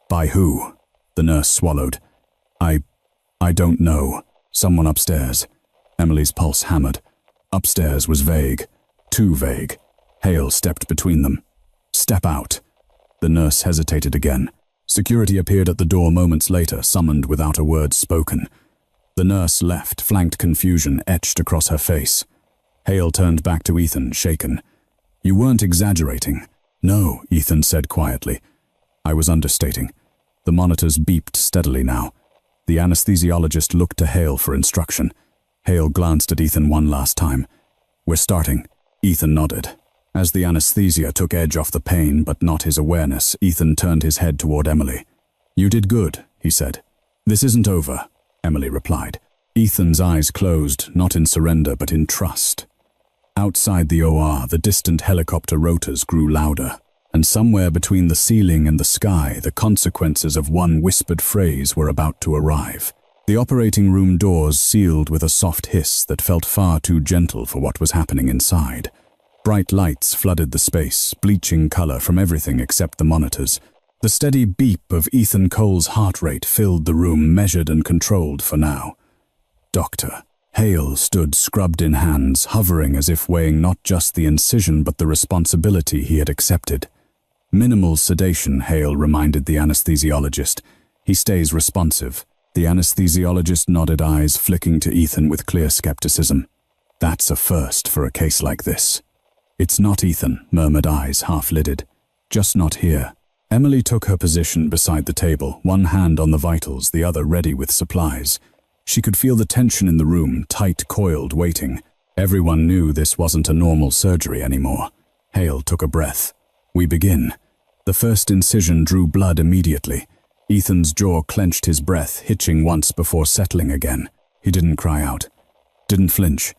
Speaker 1: By who? The nurse swallowed. I don't know. Someone upstairs. Emily's pulse hammered. Upstairs was vague. Too vague. Hale stepped between them. Step out. The nurse hesitated again. Security appeared at the door moments later, summoned without a word spoken. The nurse left, flanked confusion etched across her face. Hale turned back to Ethan, shaken. You weren't exaggerating. No, Ethan said quietly. I was understating. The monitors beeped steadily now. The anesthesiologist looked to Hale for instruction. Hale glanced at Ethan one last time. We're starting. Ethan nodded. As the anesthesia took edge off the pain but not his awareness, Ethan turned his head toward Emily. "You did good," he said. "This isn't over," Emily replied. Ethan's eyes closed, not in surrender but in trust. Outside the OR, the distant helicopter rotors grew louder, and somewhere between the ceiling and the sky, the consequences of one whispered phrase were about to arrive. The operating room doors sealed with a soft hiss that felt far too gentle for what was happening inside. Bright lights flooded the space, bleaching color from everything except the monitors. The steady beep of Ethan Cole's heart rate filled the room, measured and controlled for now. Doctor Hale stood scrubbed in hands, hovering as if weighing not just the incision but the responsibility he had accepted. "Minimal sedation," Hale reminded the anesthesiologist. "He stays responsive." The anesthesiologist nodded, eyes flicking to Ethan with clear skepticism. "That's a first for a case like this." "It's not Ethan," murmured, eyes half-lidded. "Just not here." Emily took her position beside the table, one hand on the vitals, the other ready with supplies. She could feel the tension in the room, tight, coiled, waiting. Everyone knew this wasn't a normal surgery anymore. Hale took a breath. "We begin." The first incision drew blood immediately. Ethan's jaw clenched, his breath hitching once before settling again. He didn't cry out, didn't flinch.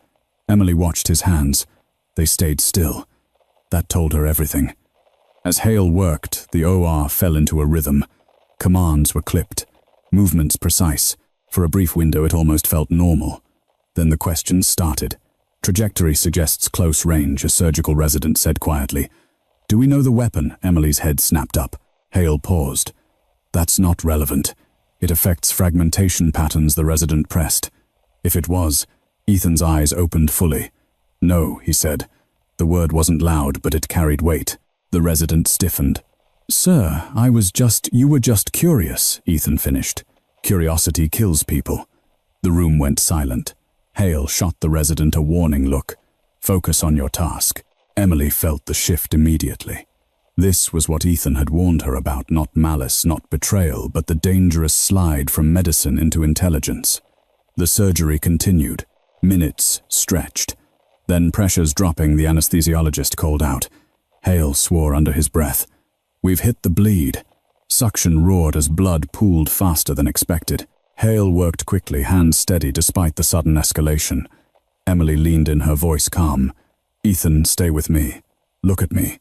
Speaker 1: Emily watched his hands. They stayed still. That told her everything. As Hale worked, the OR fell into a rhythm. Commands were clipped, movements precise. For a brief window it almost felt normal. Then the questions started. "Trajectory suggests close range," a surgical resident said quietly. "Do we know the weapon?" Emily's head snapped up. Hale paused. "That's not relevant. It affects fragmentation patterns," the resident pressed. If it was, Ethan's eyes opened fully. "No," he said. The word wasn't loud, but it carried weight. The resident stiffened. "Sir, you were just curious," Ethan finished. "Curiosity kills people." The room went silent. Hale shot the resident a warning look. "Focus on your task." Emily felt the shift immediately. This was what Ethan had warned her about, not malice, not betrayal, but the dangerous slide from medicine into intelligence. The surgery continued. Minutes stretched. Then, pressures dropping, the anesthesiologist called out. Hale swore under his breath. "We've hit the bleed." Suction roared as blood pooled faster than expected. Hale worked quickly, hands steady despite the sudden escalation. Emily leaned in, her voice calm. "Ethan, stay with me. Look at me."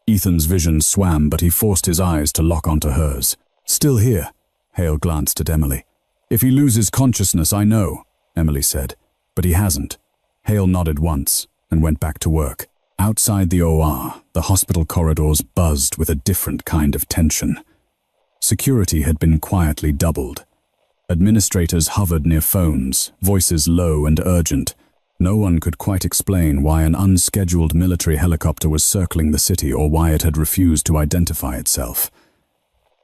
Speaker 1: Ethan's vision swam, but he forced his eyes to lock onto hers. "Still here." Hale glanced at Emily. "If he loses consciousness, I know," Emily said. "But he hasn't." Hale nodded once and went back to work. Outside the OR, the hospital corridors buzzed with a different kind of tension. Security had been quietly doubled. Administrators hovered near phones, voices low and urgent. No one could quite explain why an unscheduled military helicopter was circling the city or why it had refused to identify itself.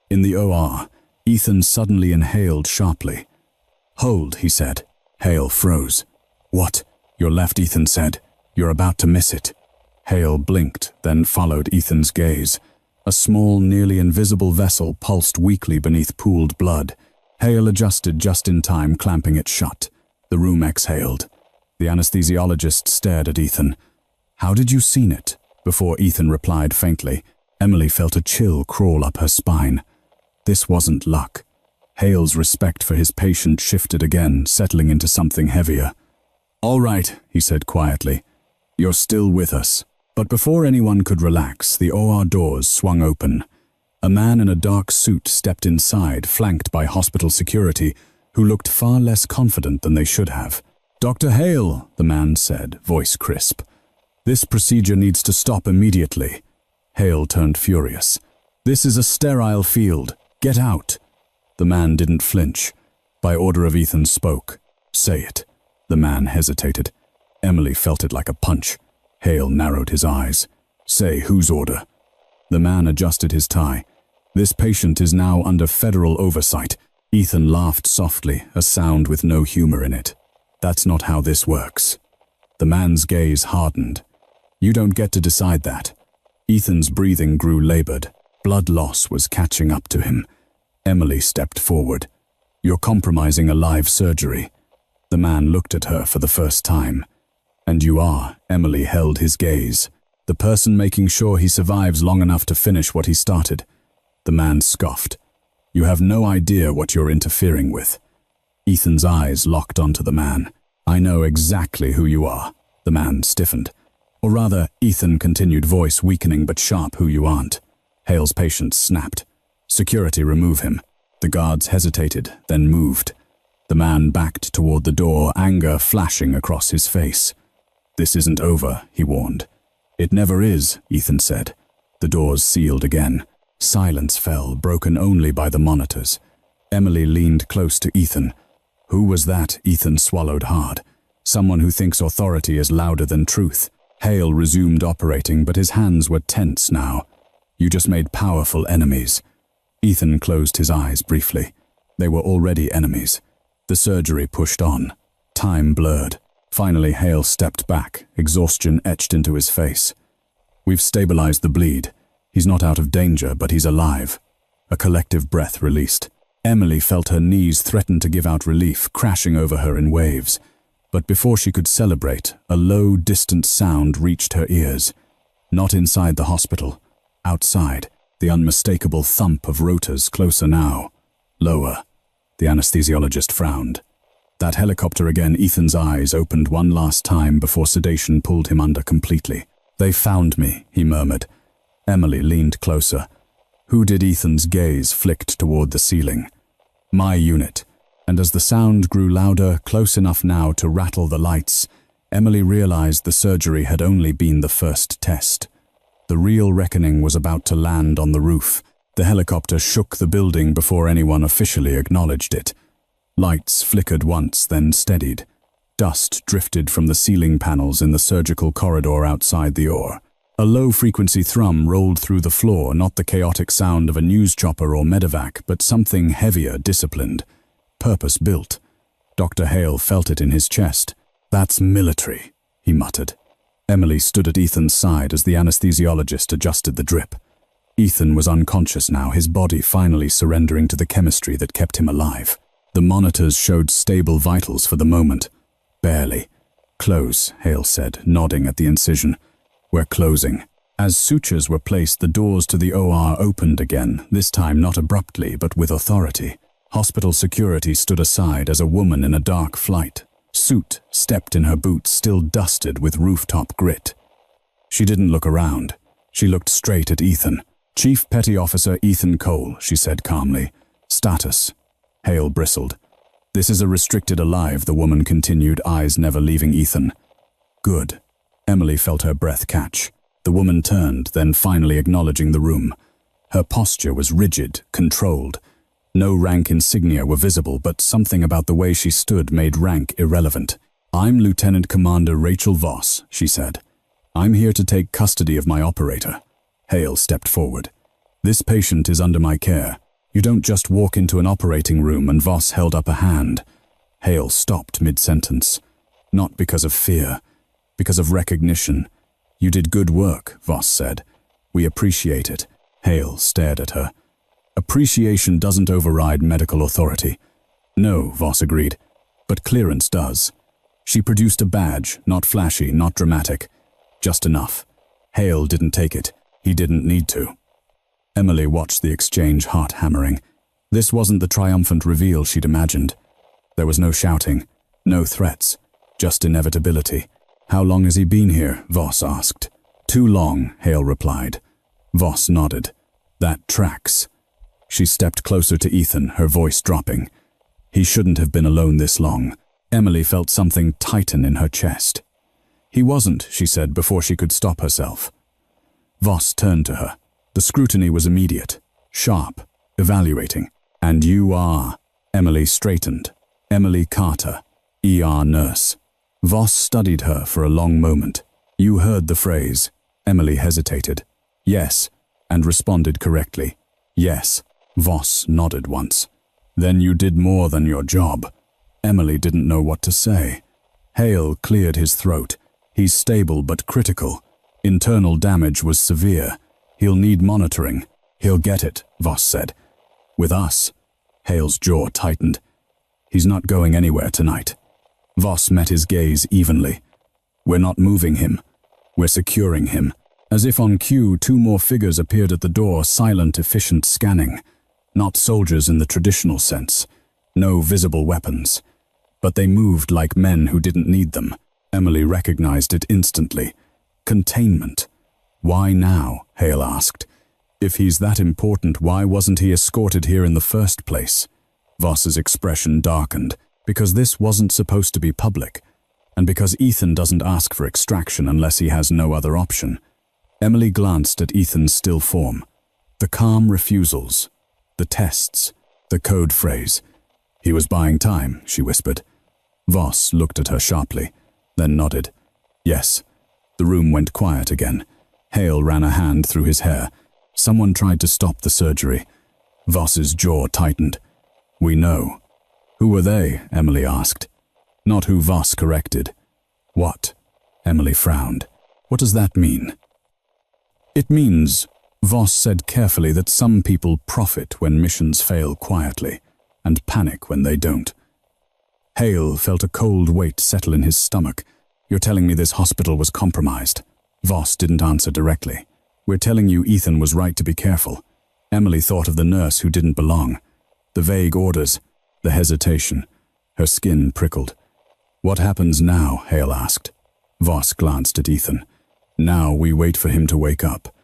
Speaker 1: In the OR, Ethan suddenly inhaled sharply. "Hold," he said. Hale froze. "What?" "Your left," Ethan said. "You're about to miss it." Hale blinked, then followed Ethan's gaze. A small, nearly invisible vessel pulsed weakly beneath pooled blood. Hale adjusted just in time, clamping it shut. The room exhaled. The anesthesiologist stared at Ethan. "How did you seen it?" Before Ethan replied faintly, Emily felt a chill crawl up her spine. This wasn't luck. Hale's respect for his patient shifted again, settling into something heavier. "All right," he said quietly. "You're still with us." But before anyone could relax, the OR doors swung open. A man in a dark suit stepped inside, flanked by hospital security, who looked far less confident than they should have. "Dr. Hale," the man said, voice crisp. "This procedure needs to stop immediately." Hale turned furious. "This is a sterile field. Get out." The man didn't flinch. By order of Ethan spoke. "Say it." The man hesitated. Emily felt it like a punch. Hale narrowed his eyes. "Say whose order?" The man adjusted his tie. "This patient is now under federal oversight." Ethan laughed softly, a sound with no humor in it. "That's not how this works." The man's gaze hardened. "You don't get to decide that." Ethan's breathing grew labored. Blood loss was catching up to him. Emily stepped forward. "You're compromising a live surgery." The man looked at her for the first time. And you are, Emily held his gaze. The person making sure he survives long enough to finish what he started. The man scoffed. You have no idea what you're interfering with. Ethan's eyes locked onto the man. I know exactly who you are. The man stiffened. Or rather, Ethan continued, voice weakening but sharp, who you aren't. Hale's patience snapped. Security, remove him. The guards hesitated, then moved. The man backed toward the door, anger flashing across his face. This isn't over, he warned. It never is, Ethan said. The doors sealed again. Silence fell, broken only by the monitors. Emily leaned close to Ethan. Who was that? Ethan swallowed hard. Someone who thinks authority is louder than truth. Hale resumed operating, but his hands were tense now. You just made powerful enemies. Ethan closed his eyes briefly. They were already enemies. The surgery pushed on. Time blurred. Finally, Hale stepped back, exhaustion etched into his face. We've stabilized the bleed. He's not out of danger, but he's alive. A collective breath released. Emily felt her knees threaten to give out relief, crashing over her in waves. But before she could celebrate, a low, distant sound reached her ears. Not inside the hospital. Outside, the unmistakable thump of rotors, closer now. Lower. The anesthesiologist frowned. That helicopter again. Ethan's eyes opened one last time before sedation pulled him under completely. They found me, he murmured. Emily leaned closer. Who did? Ethan's gaze flicked toward the ceiling. My unit. And as the sound grew louder, close enough now to rattle the lights, Emily realized the surgery had only been the first test. The real reckoning was about to land on the roof. The helicopter shook the building before anyone officially acknowledged it. Lights flickered once, then steadied. Dust drifted from the ceiling panels in the surgical corridor outside the OR. A low-frequency thrum rolled through the floor, not the chaotic sound of a news chopper or medevac, but something heavier, disciplined, purpose-built. Dr. Hale felt it in his chest. That's military, he muttered. Emily stood at Ethan's side as the anesthesiologist adjusted the drip. Ethan was unconscious now, his body finally surrendering to the chemistry that kept him alive. The monitors showed stable vitals for the moment. Barely. Close, Hale said, nodding at the incision. We're closing. As sutures were placed, the doors to the OR opened again, this time not abruptly, but with authority. Hospital security stood aside as a woman in a dark flight suit stepped in her boots, still dusted with rooftop grit. She didn't look around. She looked straight at Ethan. Chief Petty Officer Ethan Cole, she said calmly. Status. Hale bristled. This is a restricted alive, the woman continued, eyes never leaving Ethan. Good. Emily felt her breath catch. The woman turned, then finally acknowledging the room. Her posture was rigid, controlled. No rank insignia were visible, but something about the way she stood made rank irrelevant. I'm Lieutenant Commander Rachel Voss, she said. I'm here to take custody of my operator. Hale stepped forward. This patient is under my care. You don't just walk into an operating room, and Voss held up a hand. Hale stopped mid-sentence. Not because of fear, because of recognition. You did good work, Voss said. We appreciate it. Hale stared at her. Appreciation doesn't override medical authority. No, Voss agreed, but clearance does. She produced a badge, not flashy, not dramatic, just enough. Hale didn't take it. He didn't need to. Emily watched the exchange, heart hammering. This wasn't the triumphant reveal she'd imagined. There was no shouting, no threats, just inevitability. How long has he been here? Voss asked. Too long, Hale replied. Voss nodded. That tracks. She stepped closer to Ethan, her voice dropping. He shouldn't have been alone this long. Emily felt something tighten in her chest. He wasn't, she said before she could stop herself. Voss turned to her. The scrutiny was immediate, sharp, evaluating. And you are... Emily straightened. Emily Carter, ER nurse. Voss studied her for a long moment. You heard the phrase. Emily hesitated. Yes, and responded correctly. Yes. Voss nodded once. Then you did more than your job. Emily didn't know what to say. Hale cleared his throat. He's stable but critical. Internal damage was severe. He'll need monitoring. He'll get it, Voss said. With us. Hale's jaw tightened. He's not going anywhere tonight. Voss met his gaze evenly. We're not moving him. We're securing him. As if on cue, 2 more figures appeared at the door, silent, efficient scanning. Not soldiers in the traditional sense. No visible weapons. But they moved like men who didn't need them. Emily recognized it instantly. Containment. Why now? Hale asked. If he's that important, why wasn't he escorted here in the first place? Voss's expression darkened. Because this wasn't supposed to be public. And because Ethan doesn't ask for extraction unless he has no other option. Emily glanced at Ethan's still form. The calm refusals. The tests. The code phrase. He was buying time, she whispered. Voss looked at her sharply, then nodded. Yes. The room went quiet again. Hale ran a hand through his hair. Someone tried to stop the surgery. Voss's jaw tightened. We know. Who were they? Emily asked. Not who Voss corrected. What? Emily frowned. What does that mean? It means, Voss said carefully, that some people profit when missions fail quietly, and panic when they don't. Hale felt a cold weight settle in his stomach. You're telling me this hospital was compromised? Voss didn't answer directly. We're telling you Ethan was right to be careful. Emily thought of the nurse who didn't belong. The vague orders, the hesitation. Her skin prickled. What happens now? Hale asked. Voss glanced at Ethan. Now we wait for him to wake up.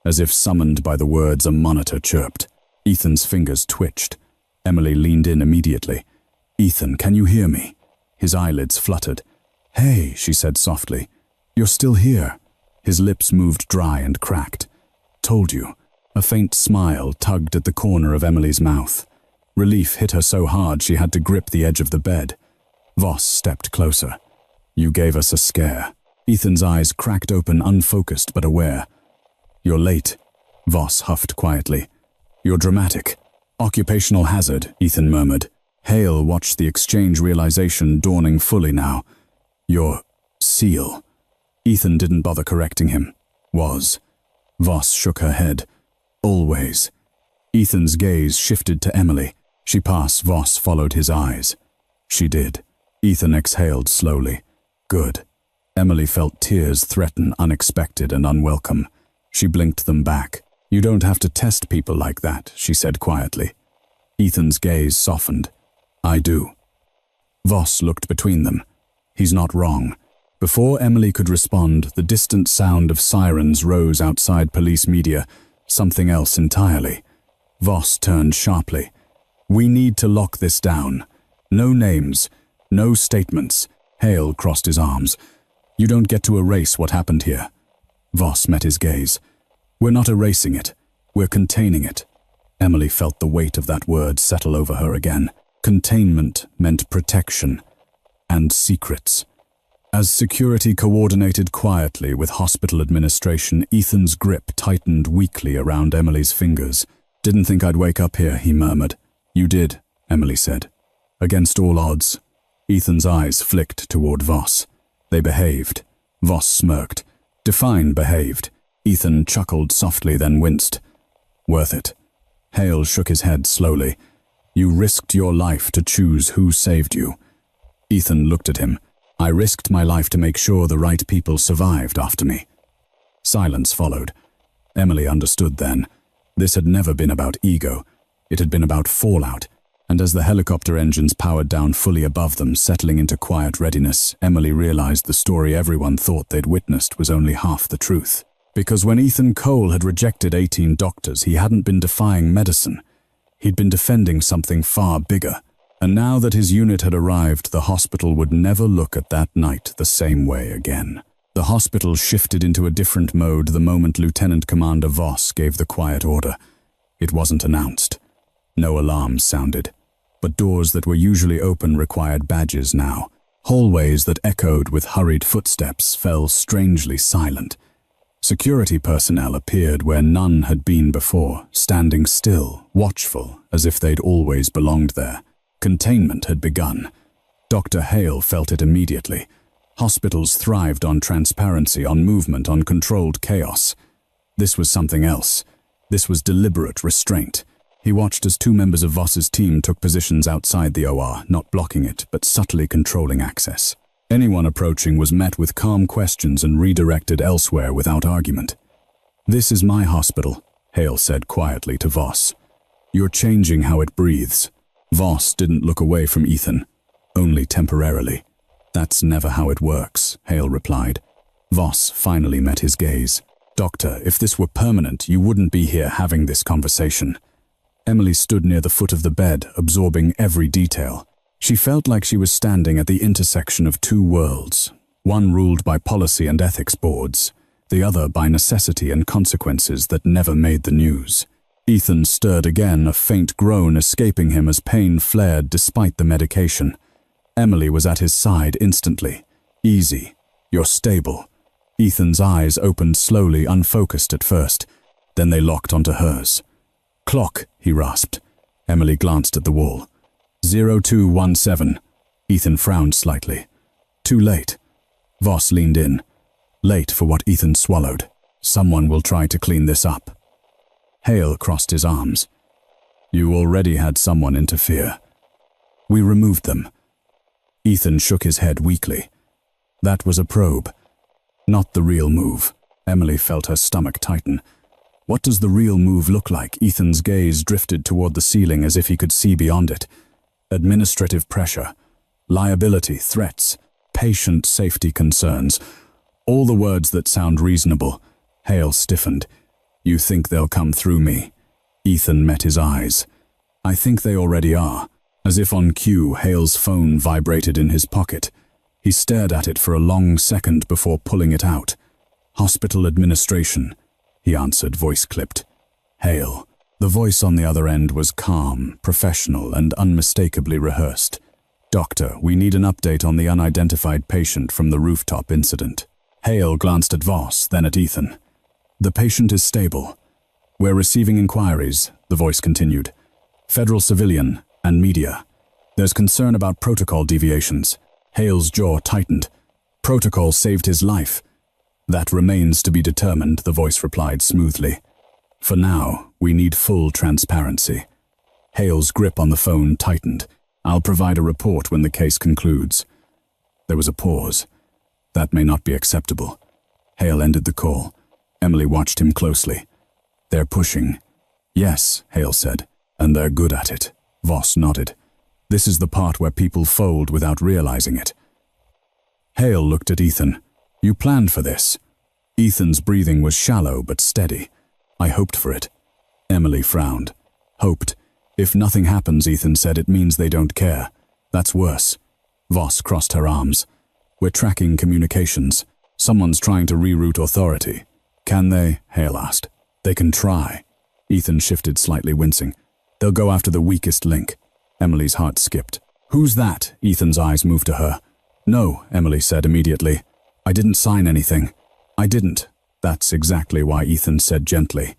Speaker 1: As if summoned by the words a monitor chirped. Ethan's fingers twitched. Emily leaned in immediately. Ethan, can you hear me? His eyelids fluttered. Hey, she said softly. You're still here. His lips moved dry and cracked. Told you. A faint smile tugged at the corner of Emily's mouth. Relief hit her so hard she had to grip the edge of the bed. Voss stepped closer. You gave us a scare. Ethan's eyes cracked open, unfocused but aware. You're late, Voss huffed quietly. You're dramatic. Occupational hazard, Ethan murmured. Hale watched the exchange, realization dawning fully now. You're SEAL. Ethan didn't bother correcting him. Was. Voss shook her head. Always. Ethan's gaze shifted to Emily. She passed. Voss followed his eyes. She did. Ethan exhaled slowly. Good. Emily felt tears threaten, unexpected and unwelcome. She blinked them back. You don't have to test people like that, she said quietly. Ethan's gaze softened. I do. Voss looked between them. He's not wrong. Before Emily could respond, the distant sound of sirens rose outside police media, something else entirely. Voss turned sharply. We need to lock this down. No names, no statements. Hale crossed his arms. You don't get to erase what happened here. Voss met his gaze. We're not erasing it. We're containing it. Emily felt the weight of that word settle over her again. Containment meant protection and secrets. As security coordinated quietly with hospital administration, Ethan's grip tightened weakly around Emily's fingers. Didn't think I'd wake up here, he murmured. You did, Emily said. Against all odds. Ethan's eyes flicked toward Voss. They behaved. Voss smirked. Define behaved. Ethan chuckled softly, then winced. Worth it. Hale shook his head slowly. You risked your life to choose who saved you. Ethan looked at him. I risked my life to make sure the right people survived after me. Silence followed. Emily understood then. This had never been about ego. It had been about fallout. And as the helicopter engines powered down fully above them, settling into quiet readiness, Emily realized the story everyone thought they'd witnessed was only half the truth. Because when Ethan Cole had rejected 18 doctors, he hadn't been defying medicine. He'd been defending something far bigger. And now that his unit had arrived, the hospital would never look at that night the same way again. The hospital shifted into a different mode the moment Lieutenant Commander Voss gave the quiet order. It wasn't announced. No alarms sounded. But doors that were usually open required badges now. Hallways that echoed with hurried footsteps fell strangely silent. Security personnel appeared where none had been before, standing still, watchful, as if they'd always belonged there. Containment had begun. Dr. Hale felt it immediately. Hospitals thrived on transparency, on movement, on controlled chaos. This was something else. This was deliberate restraint. He watched as 2 members of Voss's team took positions outside the OR, not blocking it, but subtly controlling access. Anyone approaching was met with calm questions and redirected elsewhere without argument. "This is my hospital," Hale said quietly to Voss. "You're changing how it breathes." Voss didn't look away from Ethan, only temporarily. "That's never how it works," Hale replied. Voss finally met his gaze. "Doctor, if this were permanent, you wouldn't be here having this conversation." Emily stood near the foot of the bed, absorbing every detail. She felt like she was standing at the intersection of two worlds, one ruled by policy and ethics boards, the other by necessity and consequences that never made the news. Ethan stirred again, a faint groan escaping him as pain flared despite the medication. Emily was at his side instantly. "Easy. You're stable." Ethan's eyes opened slowly, unfocused at first. Then they locked onto hers. "Clock," he rasped. Emily glanced at the wall. 0217. Ethan frowned slightly. "Too late." Voss leaned in. Late for what Ethan swallowed. "Someone will try to clean this up." Hale crossed his arms. "You already had someone interfere." "We removed them." Ethan shook his head weakly. "That was a probe. Not the real move." Emily felt her stomach tighten. "What does the real move look like?" Ethan's gaze drifted toward the ceiling as if he could see beyond it. "Administrative pressure, liability, threats, patient safety concerns. All the words that sound reasonable." Hale stiffened. "You think they'll come through me?" Ethan met his eyes. "I think they already are." As if on cue, Hale's phone vibrated in his pocket. He stared at it for a long second before pulling it out. "Hospital administration," he answered, voice clipped. "Hale." The voice on the other end was calm, professional, and unmistakably rehearsed. "Doctor, we need an update on the unidentified patient from the rooftop incident." Hale glanced at Voss, then at Ethan. "The patient is stable. We're receiving inquiries," the voice continued. "Federal civilian and media. There's concern about protocol deviations." Hale's jaw tightened. "Protocol saved his life." "That remains to be determined," the voice replied smoothly. "For now, we need full transparency." Hale's grip on the phone tightened. "I'll provide a report when the case concludes." There was a pause. "That may not be acceptable." Hale ended the call. Emily watched him closely. "They're pushing." "Yes," Hale said, "and they're good at it." Voss nodded. "This is the part where people fold without realizing it." Hale looked at Ethan. "You planned for this." Ethan's breathing was shallow but steady. "I hoped for it." Emily frowned. "Hoped. If nothing happens," Ethan said, "it means they don't care. That's worse." Voss crossed her arms. "We're tracking communications. Someone's trying to reroute authority." "Can they?" Hale asked. "They can try." Ethan shifted slightly, wincing. "They'll go after the weakest link." Emily's heart skipped. "Who's that?" Ethan's eyes moved to her. "No," Emily said immediately. "I didn't sign anything." "I didn't." That's exactly why Ethan said gently.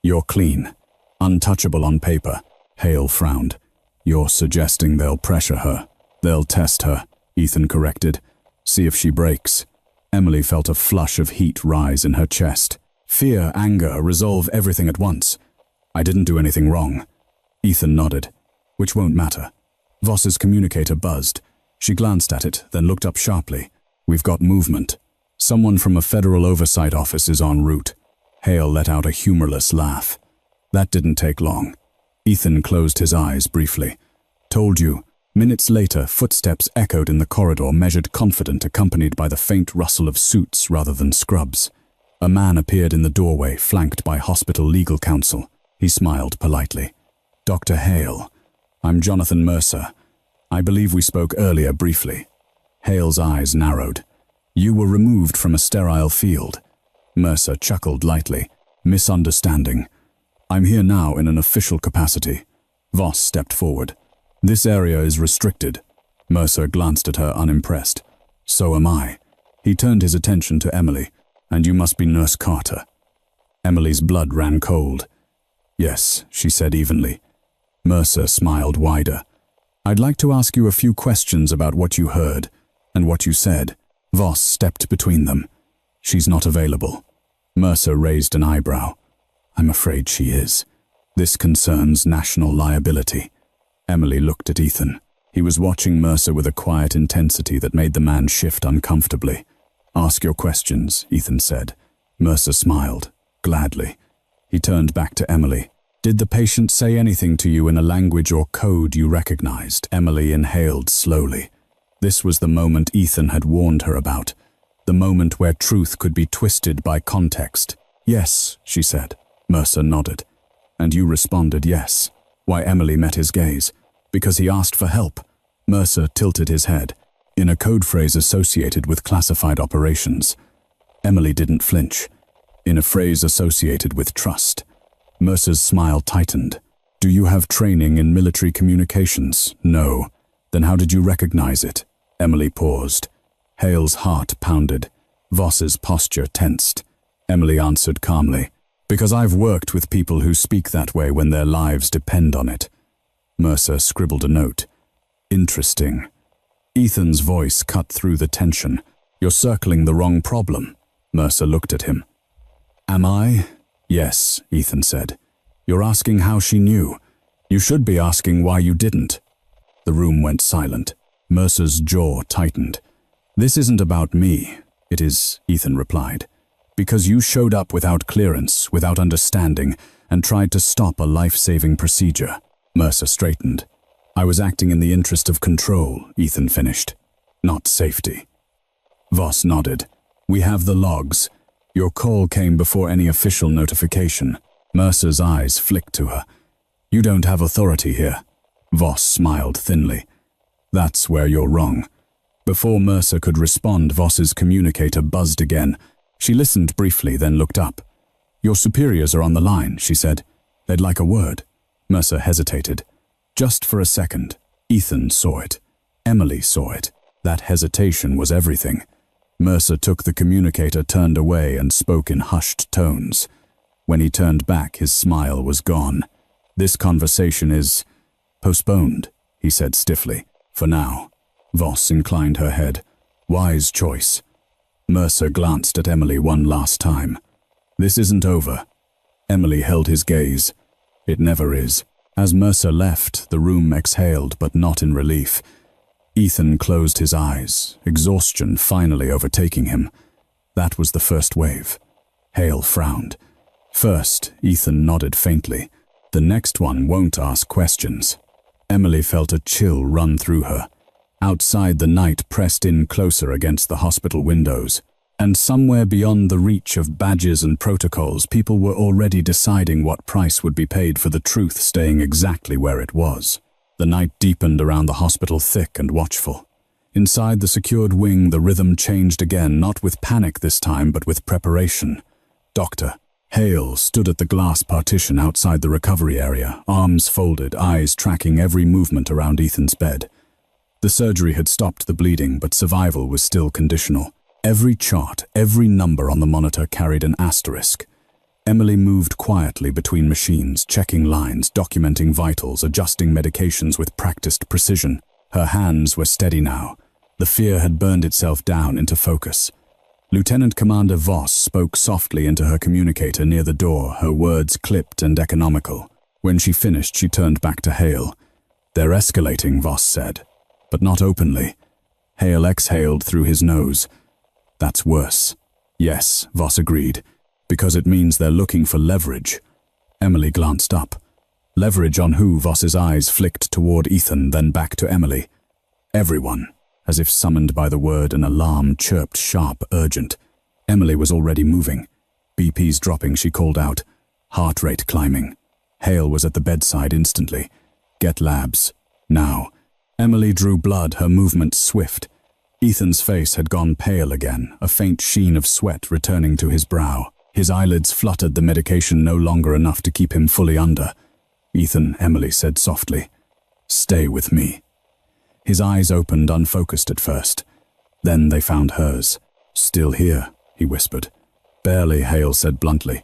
Speaker 1: "You're clean. Untouchable on paper." Hale frowned. "You're suggesting they'll pressure her." "They'll test her," Ethan corrected. "See if she breaks." Emily felt a flush of heat rise in her chest. Fear, anger, resolve everything at once. "I didn't do anything wrong." Ethan nodded. "Which won't matter." Voss's communicator buzzed. She glanced at it, then looked up sharply. "We've got movement. Someone from a federal oversight office is en route." Hale let out a humorless laugh. That didn't take long. Ethan closed his eyes briefly. "Told you." Minutes later, footsteps echoed in the corridor, measured confident, accompanied by the faint rustle of suits rather than scrubs. A man appeared in the doorway, flanked by hospital legal counsel. He smiled politely. "Dr. Hale. I'm Jonathan Mercer. I believe we spoke earlier briefly." Hale's eyes narrowed. "You were removed from a sterile field." Mercer chuckled lightly. "Misunderstanding. I'm here now in an official capacity." Voss stepped forward. "This area is restricted." Mercer glanced at her unimpressed. "So am I." He turned his attention to Emily. "And you must be Nurse Carter." Emily's blood ran cold. "Yes," she said evenly. Mercer smiled wider. "I'd like to ask you a few questions about what you heard and what you said." Voss stepped between them. "She's not available." Mercer raised an eyebrow. "I'm afraid she is. This concerns national liability." Emily looked at Ethan. He was watching Mercer with a quiet intensity that made the man shift uncomfortably. "Ask your questions," Ethan said. Mercer smiled, gladly. He turned back to Emily. "Did the patient say anything to you in a language or code you recognized?" Emily inhaled slowly. This was the moment Ethan had warned her about, the moment where truth could be twisted by context. "Yes," she said. Mercer nodded. "And you responded yes." Why? Emily met his gaze. "Because he asked for help." Mercer tilted his head, in a code phrase associated with classified operations. Emily didn't flinch. In a phrase associated with trust. Mercer's smile tightened. "Do you have training in military communications?" "No." "Then how did you recognize it?" Emily paused. Hale's heart pounded. Voss's posture tensed. Emily answered calmly, "Because I've worked with people who speak that way when their lives depend on it." Mercer scribbled a note. "Interesting." Ethan's voice cut through the tension. "You're circling the wrong problem." Mercer looked at him. "Am I?" "Yes," Ethan said. "You're asking how she knew. You should be asking why you didn't." The room went silent. Mercer's jaw tightened. "This isn't about me." "It is," Ethan replied. "Because you showed up without clearance, without understanding, and tried to stop a life-saving procedure." Mercer straightened. "I was acting in the interest of control," Ethan finished. "Not safety." Voss nodded. "We have the logs. Your call came before any official notification." Mercer's eyes flicked to her. "You don't have authority here." Voss smiled thinly. "That's where you're wrong." Before Mercer could respond, Voss's communicator buzzed again. She listened briefly, then looked up. "Your superiors are on the line," she said. "They'd like a word." Mercer hesitated. Just for a second. Ethan saw it. Emily saw it. That hesitation was everything. Mercer took the communicator, turned away, and spoke in hushed tones. When he turned back, his smile was gone. "This conversation is postponed," he said stiffly. "For now." Voss inclined her head. "Wise choice." Mercer glanced at Emily one last time. "This isn't over." Emily held his gaze. "It never is." As Mercer left, the room exhaled, but not in relief. Ethan closed his eyes, exhaustion finally overtaking him. That was the first wave. Hale frowned. First, Ethan nodded faintly. The next one won't ask questions. Emily felt a chill run through her. Outside, the night pressed in closer against the hospital windows. And somewhere beyond the reach of badges and protocols, people were already deciding what price would be paid for the truth staying exactly where it was. The night deepened around the hospital, thick and watchful. Inside the secured wing, the rhythm changed again, not with panic this time, but with preparation. Doctor Hale stood at the glass partition outside the recovery area, arms folded, eyes tracking every movement around Ethan's bed. The surgery had stopped the bleeding, but survival was still conditional. Every chart, every number on the monitor carried an asterisk. Emily moved quietly between machines, checking lines, documenting vitals, adjusting medications with practiced precision. Her hands were steady now. The fear had burned itself down into focus. Lieutenant Commander Voss spoke softly into her communicator near the door, her words clipped and economical. When she finished, she turned back to Hale. "They're escalating," Voss said, "but not openly." Hale exhaled through his nose. "That's worse." "Yes," Voss agreed, "because it means they're looking for leverage." Emily glanced up. "Leverage on who?" Voss's eyes flicked toward Ethan, then back to Emily. "Everyone." As if summoned by the word, an alarm chirped sharp, urgent. Emily was already moving. BP's dropping, she called out. Heart rate climbing. Hale was at the bedside instantly. "Get labs. Now." Emily drew blood, her movement swift. Ethan's face had gone pale again, a faint sheen of sweat returning to his brow. His eyelids fluttered, the medication no longer enough to keep him fully under. "Ethan," Emily said softly, "stay with me." His eyes opened, unfocused at first. Then they found hers. "Still here," he whispered. "Barely," Hale said bluntly.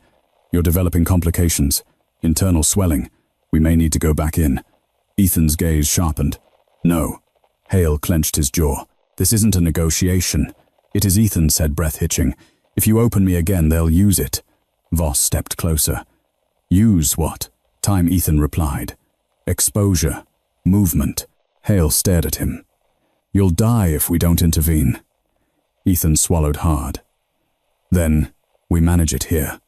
Speaker 1: "You're developing complications. Internal swelling. We may need to go back in." Ethan's gaze sharpened. "No." Hale clenched his jaw. "This isn't a negotiation." "It is," Ethan said, breath hitching. "If you open me again, they'll use it." Voss stepped closer. "Use what?" Time, Ethan replied. "Exposure. Movement." Hale stared at him. "You'll die if we don't intervene." Ethan swallowed hard. "Then, we manage it here."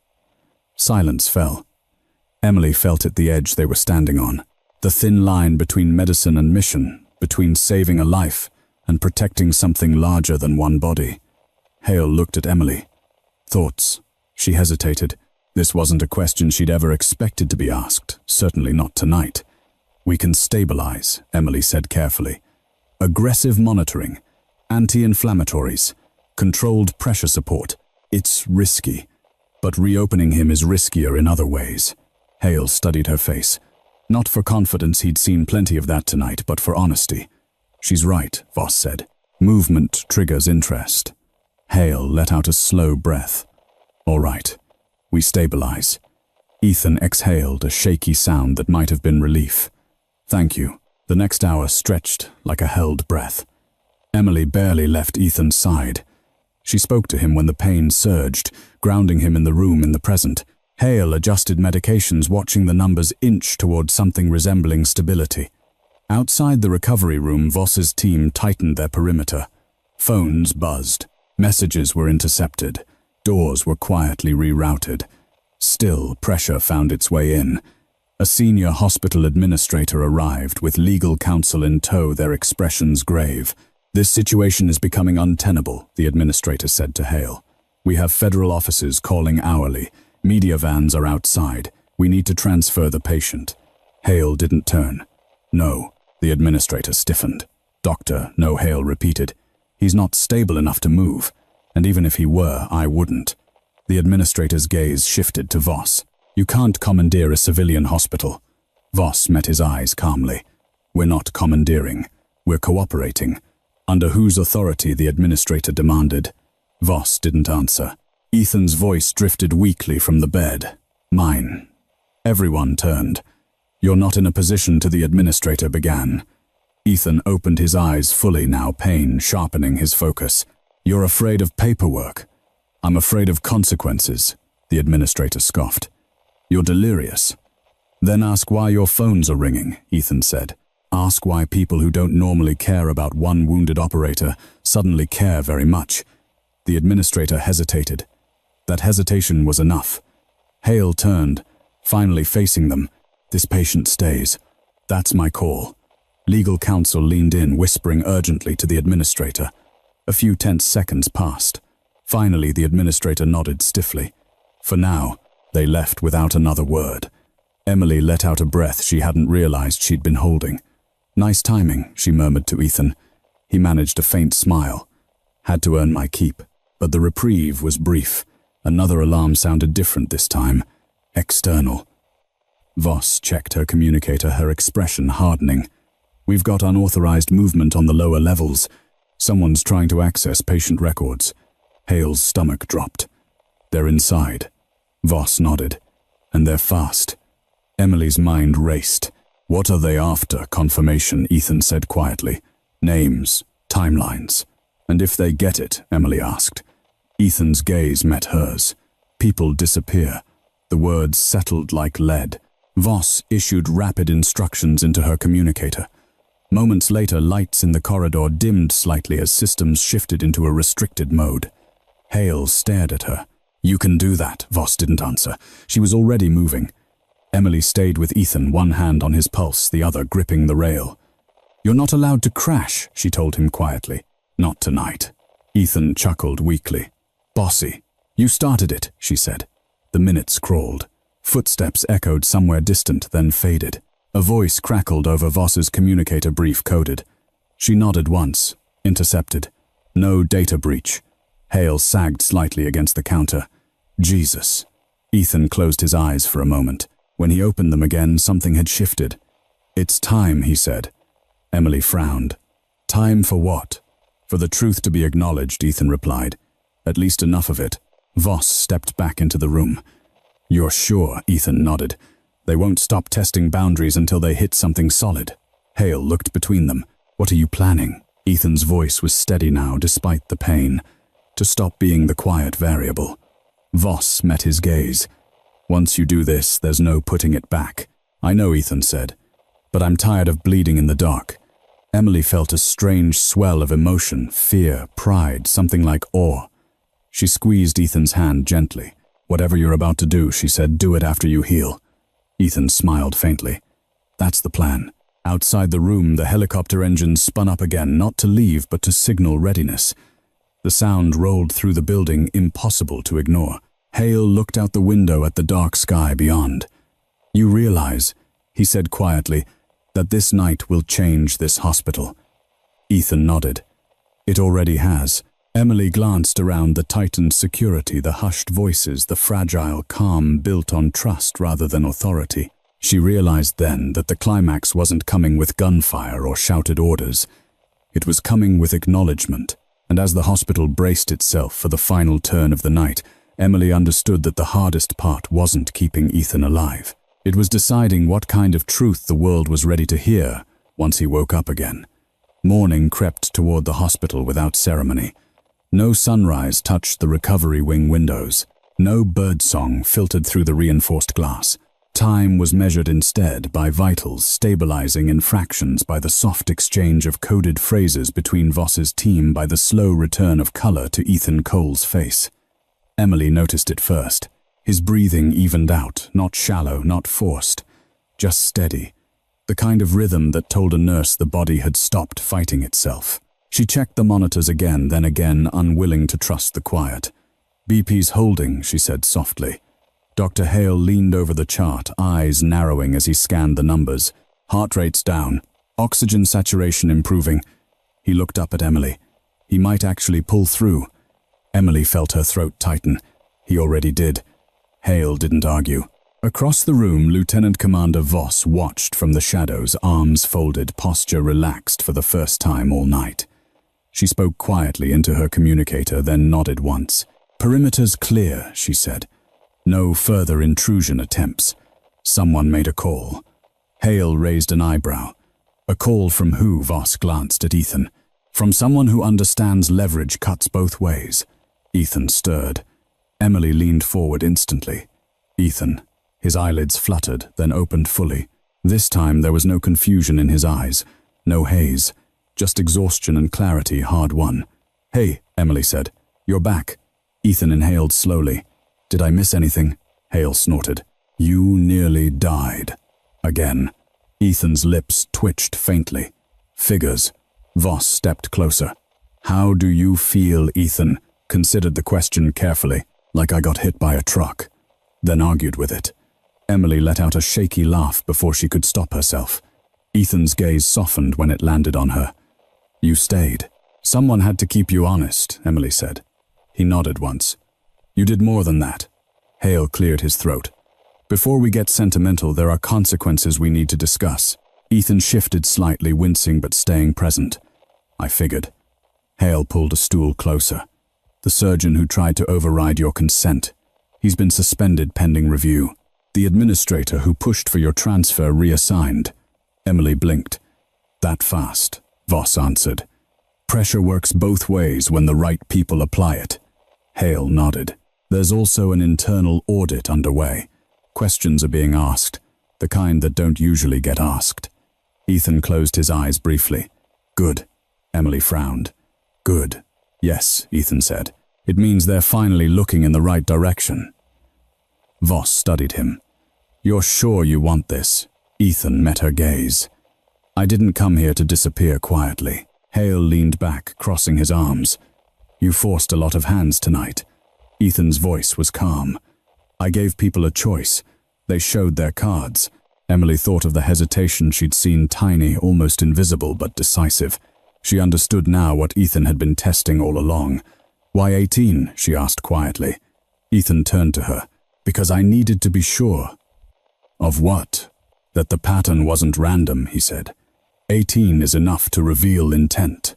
Speaker 1: Silence fell. Emily felt at the edge they were standing on, the thin line between medicine and mission, between saving a life and protecting something larger than one body. Hale looked at Emily. "Thoughts?" She hesitated. This wasn't a question she'd ever expected to be asked, certainly not tonight. "We can stabilize," Emily said carefully. "Aggressive monitoring, anti-inflammatories, controlled pressure support. It's risky, but reopening him is riskier in other ways." Hale studied her face. Not for confidence, he'd seen plenty of that tonight, but for honesty. "She's right," Voss said. "Movement triggers interest." Hale let out a slow breath. "All right, we stabilize." Ethan exhaled a shaky sound that might have been relief. "Thank you." The next hour stretched like a held breath. Emily barely left Ethan's side. She spoke to him when the pain surged, grounding him in the room in the present. Hale adjusted medications, watching the numbers inch toward something resembling stability. Outside the recovery room, Voss's team tightened their perimeter. Phones buzzed. Messages were intercepted. Doors were quietly rerouted. Still, pressure found its way in. A senior hospital administrator arrived, with legal counsel in tow, their expressions grave. "This situation is becoming untenable," the administrator said to Hale. "We have federal officers calling hourly. Media vans are outside. We need to transfer the patient." Hale didn't turn. "No," the administrator stiffened. "Doctor, no," Hale repeated. "He's not stable enough to move, and even if he were, I wouldn't." The administrator's gaze shifted to Voss. "You can't commandeer a civilian hospital." Voss met his eyes calmly. "We're not commandeering. We're cooperating." "Under whose authority?" the administrator demanded. Voss didn't answer. Ethan's voice drifted weakly from the bed. "Mine." Everyone turned. "You're not in a position to," the administrator began. Ethan opened his eyes fully now, pain sharpening his focus. "You're afraid of paperwork." "I'm afraid of consequences," the administrator scoffed. "You're delirious." "Then ask why your phones are ringing," Ethan said. "Ask why people who don't normally care about one wounded operator suddenly care very much." The administrator hesitated. That hesitation was enough. Hale turned, finally facing them. "This patient stays. That's my call." Legal counsel leaned in, whispering urgently to the administrator. A few tense seconds passed. Finally, the administrator nodded stiffly. For now, they left without another word. Emily let out a breath she hadn't realized she'd been holding. "Nice timing," she murmured to Ethan. He managed a faint smile. "Had to earn my keep." But the reprieve was brief. Another alarm sounded different this time. External. Voss checked her communicator, her expression hardening. "We've got unauthorized movement on the lower levels. Someone's trying to access patient records." Hale's stomach dropped. "They're inside." Voss nodded. "And they're fast." Emily's mind raced. "What are they after?" "Confirmation," Ethan said quietly. "Names, timelines." "And if they get it?" Emily asked. Ethan's gaze met hers. "People disappear." The words settled like lead. Voss issued rapid instructions into her communicator. Moments later, lights in the corridor dimmed slightly as systems shifted into a restricted mode. Hale stared at her. "You can do that." Voss didn't answer. She was already moving. Emily stayed with Ethan, one hand on his pulse, the other gripping the rail. "You're not allowed to crash," she told him quietly. "Not tonight." Ethan chuckled weakly. "Bossy. You started it," she said. The minutes crawled. Footsteps echoed somewhere distant, then faded. A voice crackled over Voss's communicator, brief coded. She nodded once, intercepted. No data breach. Hale sagged slightly against the counter. "Jesus." Ethan closed his eyes for a moment. When he opened them again, something had shifted. "It's time," he said. Emily frowned. "Time for what?" "For the truth to be acknowledged," Ethan replied. "At least enough of it." Voss stepped back into the room. "You're sure?" Ethan nodded. "They won't stop testing boundaries until they hit something solid." Hale looked between them. "What are you planning?" Ethan's voice was steady now, despite the pain. "To stop being the quiet variable." Voss met his gaze. "Once you do this, there's no putting it back." "I know," Ethan said. "But I'm tired of bleeding in the dark." Emily felt a strange swell of emotion, fear, pride, something like awe. She squeezed Ethan's hand gently. "Whatever you're about to do," she said, "do it after you heal." Ethan smiled faintly. "That's the plan." Outside the room, the helicopter engines spun up again, not to leave but to signal readiness. The sound rolled through the building, impossible to ignore. Hale looked out the window at the dark sky beyond. "You realize," he said quietly, "that this night will change this hospital." Ethan nodded. "It already has." Emily glanced around the tightened security, the hushed voices, the fragile calm built on trust rather than authority. She realized then that the climax wasn't coming with gunfire or shouted orders. It was coming with acknowledgement, and as the hospital braced itself for the final turn of the night, Emily understood that the hardest part wasn't keeping Ethan alive. It was deciding what kind of truth the world was ready to hear once he woke up again. Morning crept toward the hospital without ceremony. No sunrise touched the recovery wing windows. No birdsong filtered through the reinforced glass. Time was measured instead by vitals, stabilizing in fractions by the soft exchange of coded phrases between Voss's team, by the slow return of color to Ethan Cole's face. Emily noticed it first. His breathing evened out, not shallow, not forced, just steady. The kind of rhythm that told a nurse the body had stopped fighting itself. She checked the monitors again, then again, unwilling to trust the quiet. "BP's holding," she said softly. Dr. Hale leaned over the chart, eyes narrowing as he scanned the numbers. "Heart rate's down. Oxygen saturation improving." He looked up at Emily. He might actually pull through. Emily felt her throat tighten. He already did. Hale didn't argue. Across the room, Lieutenant Commander Voss watched from the shadows, arms folded, posture relaxed for the first time all night. She spoke quietly into her communicator, then nodded once. "Perimeter's clear," she said. "No further intrusion attempts." Someone made a call. Hale raised an eyebrow. "A call from who?" Voss glanced at Ethan. "From someone who understands leverage cuts both ways." Ethan stirred. Emily leaned forward instantly. "Ethan." His eyelids fluttered, then opened fully. This time there was no confusion in his eyes, no haze, just exhaustion and clarity hard won. "Hey," Emily said. "You're back." Ethan inhaled slowly. "Did I miss anything?" Hale snorted. "You nearly died." Again. Ethan's lips twitched faintly. "Figures." Voss stepped closer. "How do you feel, Ethan?" Considered the question carefully. "Like I got hit by a truck." Then argued with it. Emily let out a shaky laugh before she could stop herself. Ethan's gaze softened when it landed on her. "You stayed. Someone had to keep you honest," Emily said. He nodded once. "You did more than that." Hale cleared his throat. "Before we get sentimental, there are consequences we need to discuss." Ethan shifted slightly, wincing but staying present. "I figured." Hale pulled a stool closer. "The surgeon who tried to override your consent. He's been suspended pending review. The administrator who pushed for your transfer reassigned." Emily blinked. "That fast," Voss answered. "Pressure works both ways when the right people apply it." Hale nodded. "There's also an internal audit underway. Questions are being asked, the kind that don't usually get asked." Ethan closed his eyes briefly. "Good." Emily frowned. "Good." "Yes," Ethan said. "It means they're finally looking in the right direction." Voss studied him. "You're sure you want this?" Ethan met her gaze. "I didn't come here to disappear quietly." Hale leaned back, crossing his arms. "You forced a lot of hands tonight." Ethan's voice was calm. "I gave people a choice. They showed their cards." Emily thought of the hesitation she'd seen, tiny, almost invisible, but decisive. She understood now what Ethan had been testing all along. "Why 18?" she asked quietly. Ethan turned to her. "Because I needed to be sure." "Of what?" "That the pattern wasn't random," he said. 18 is enough to reveal intent."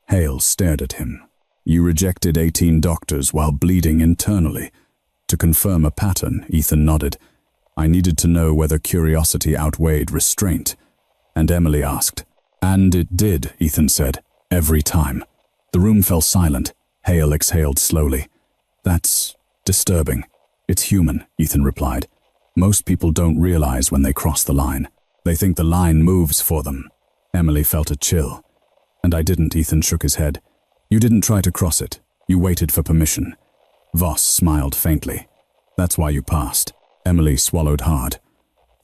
Speaker 1: Hale stared at him. "You rejected 18 doctors while bleeding internally. To confirm a pattern," Ethan nodded. "I needed to know whether curiosity outweighed restraint." And Emily asked. "And it did," Ethan said. "Every time." The room fell silent. Hale exhaled slowly. "That's disturbing." "It's human," Ethan replied. "Most people don't realize when they cross the line. They think the line moves for them. Emily felt a chill. And I didn't, Ethan shook his head. You didn't try to cross it. You waited for permission. Voss smiled faintly. That's why you passed. Emily swallowed hard.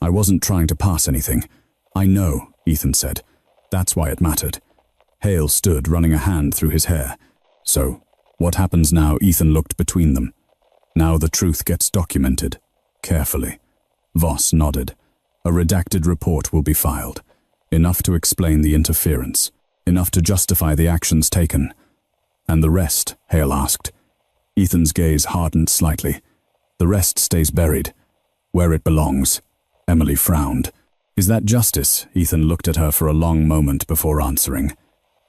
Speaker 1: I wasn't trying to pass anything. I know, Ethan said. That's why it mattered. Hale stood, running a hand through his hair. So, what happens now? Ethan looked between them. Now the truth gets documented. Carefully. Voss nodded. A redacted report will be filed. Enough to explain the interference. Enough to justify the actions taken. And the rest? Hale asked. Ethan's gaze hardened slightly. The rest stays buried. Where it belongs. Emily frowned. Is that justice? Ethan looked at her for a long moment before answering.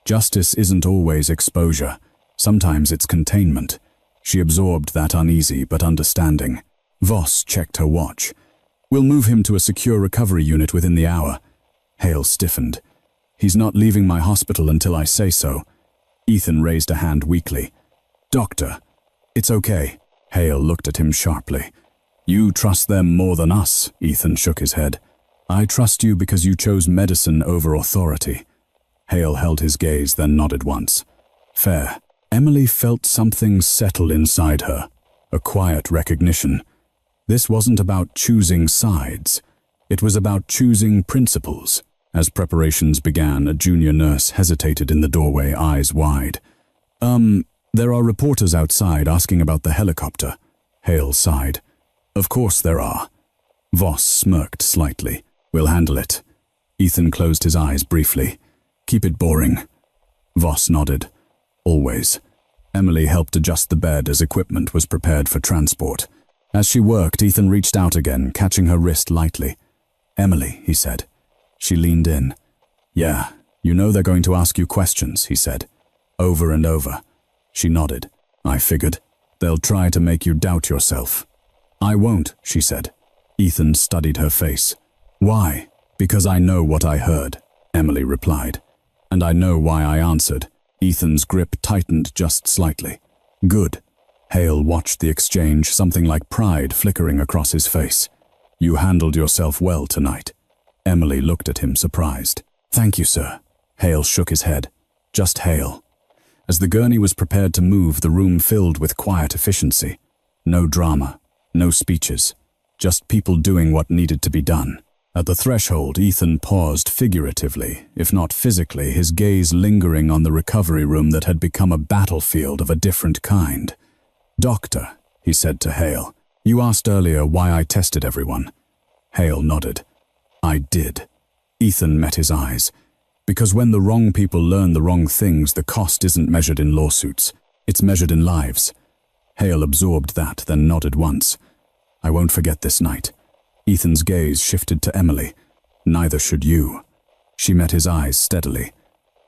Speaker 1: Justice isn't always exposure. Sometimes it's containment. She absorbed that uneasy but understanding. Voss checked her watch. We'll move him to a secure recovery unit within the hour. Hale stiffened. He's not leaving my hospital until I say so. Ethan raised a hand weakly. Doctor. It's okay. Hale looked at him sharply. You trust them more than us, Ethan shook his head. I trust you because you chose medicine over authority. Hale held his gaze, then nodded once. Fair. Emily felt something settle inside her, a quiet recognition. This wasn't about choosing sides. It was about choosing principles. As preparations began, a junior nurse hesitated in the doorway, eyes wide. There are reporters outside asking about the helicopter. Hale sighed. Of course there are. Voss smirked slightly. We'll handle it. Ethan closed his eyes briefly. Keep it boring. Voss nodded. Always. Emily helped adjust the bed as equipment was prepared for transport. As she worked, Ethan reached out again, catching her wrist lightly. Emily, he said. She leaned in. Yeah, you know they're going to ask you questions, he said. Over and over. She nodded. I figured. They'll try to make you doubt yourself. I won't, she said. Ethan studied her face. Why? Because I know what I heard, Emily replied. And I know why I answered. Ethan's grip tightened just slightly. Good. Hale watched the exchange, something like pride flickering across his face. You handled yourself well tonight. Emily looked at him surprised. Thank you, sir. Hale shook his head. Just Hale. As the gurney was prepared to move, the room filled with quiet efficiency. No drama, no speeches, just people doing what needed to be done. At the threshold, Ethan paused figuratively, if not physically, his gaze lingering on the recovery room that had become a battlefield of a different kind. Doctor, he said to Hale, you asked earlier why I tested everyone. Hale nodded. I did. Ethan met his eyes. Because when the wrong people learn the wrong things, the cost isn't measured in lawsuits. It's measured in lives. Hale absorbed that, then nodded once. I won't forget this night. Ethan's gaze shifted to Emily. Neither should you. She met his eyes steadily.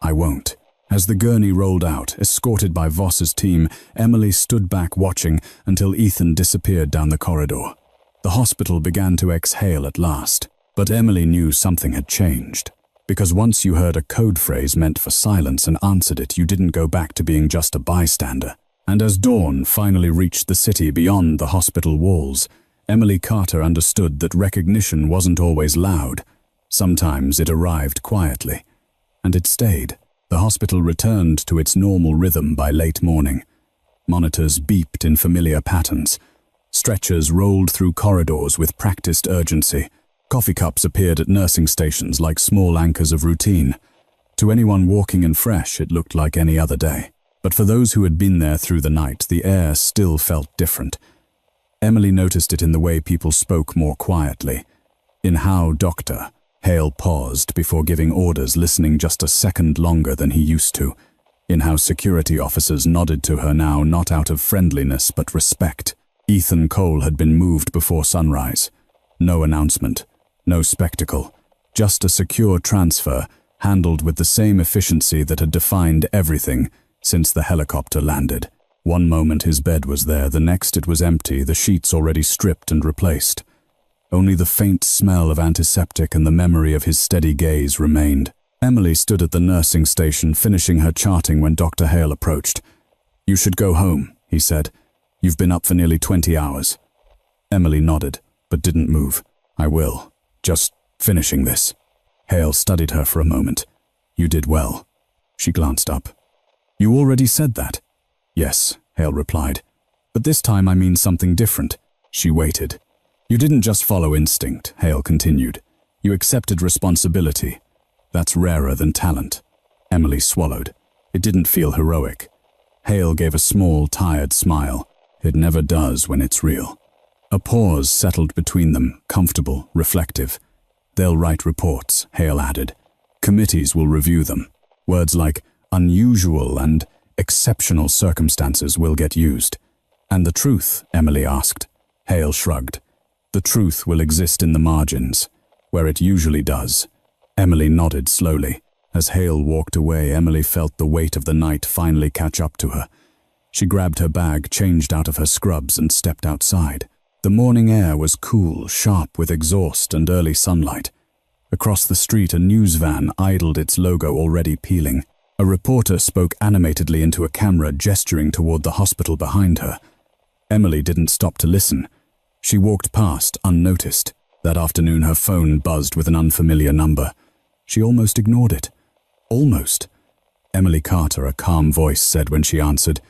Speaker 1: I won't. As the gurney rolled out, escorted by Voss's team, Emily stood back watching until Ethan disappeared down the corridor. The hospital began to exhale at last, but Emily knew something had changed. Because once you heard a code phrase meant for silence and answered it, you didn't go back to being just a bystander. And as dawn finally reached the city beyond the hospital walls, Emily Carter understood that recognition wasn't always loud. Sometimes it arrived quietly. And it stayed. The hospital returned to its normal rhythm by late morning. Monitors beeped in familiar patterns. Stretchers rolled through corridors with practiced urgency. Coffee cups appeared at nursing stations like small anchors of routine. To anyone walking in fresh, it looked like any other day. But for those who had been there through the night, the air still felt different. Emily noticed it in the way people spoke more quietly. In how Doctor Hale paused before giving orders, listening just a second longer than he used to. In how security officers nodded to her now, not out of friendliness but respect. Ethan Cole had been moved before sunrise. No announcement. No spectacle, just a secure transfer, handled with the same efficiency that had defined everything since the helicopter landed. One moment his bed was there, the next it was empty, the sheets already stripped and replaced. Only the faint smell of antiseptic and the memory of his steady gaze remained. Emily stood at the nursing station, finishing her charting when Dr. Hale approached. You should go home, he said. You've been up for nearly 20 hours. Emily nodded, but didn't move. I will. Just finishing this. Hale studied her for a moment. You did well. She glanced up. You already said that. Yes, Hale replied. But this time I mean something different. She waited. You didn't just follow instinct, Hale continued. You accepted responsibility. That's rarer than talent. Emily swallowed. It didn't feel heroic. Hale gave a small, tired smile. It never does when it's real. A pause settled between them, comfortable, reflective. They'll write reports, Hale added. Committees will review them. Words like unusual and exceptional circumstances will get used. And the truth, Emily asked. Hale shrugged. The truth will exist in the margins, where it usually does. Emily nodded slowly. As Hale walked away, Emily felt the weight of the night finally catch up to her. She grabbed her bag, changed out of her scrubs, and stepped outside. The morning air was cool, sharp with exhaust and early sunlight. Across the street, a news van idled, its logo already peeling. A reporter spoke animatedly into a camera, gesturing toward the hospital behind her. Emily didn't stop to listen. She walked past, unnoticed. That afternoon, her phone buzzed with an unfamiliar number. She almost ignored it. Almost. Emily Carter, a calm voice, said when she answered,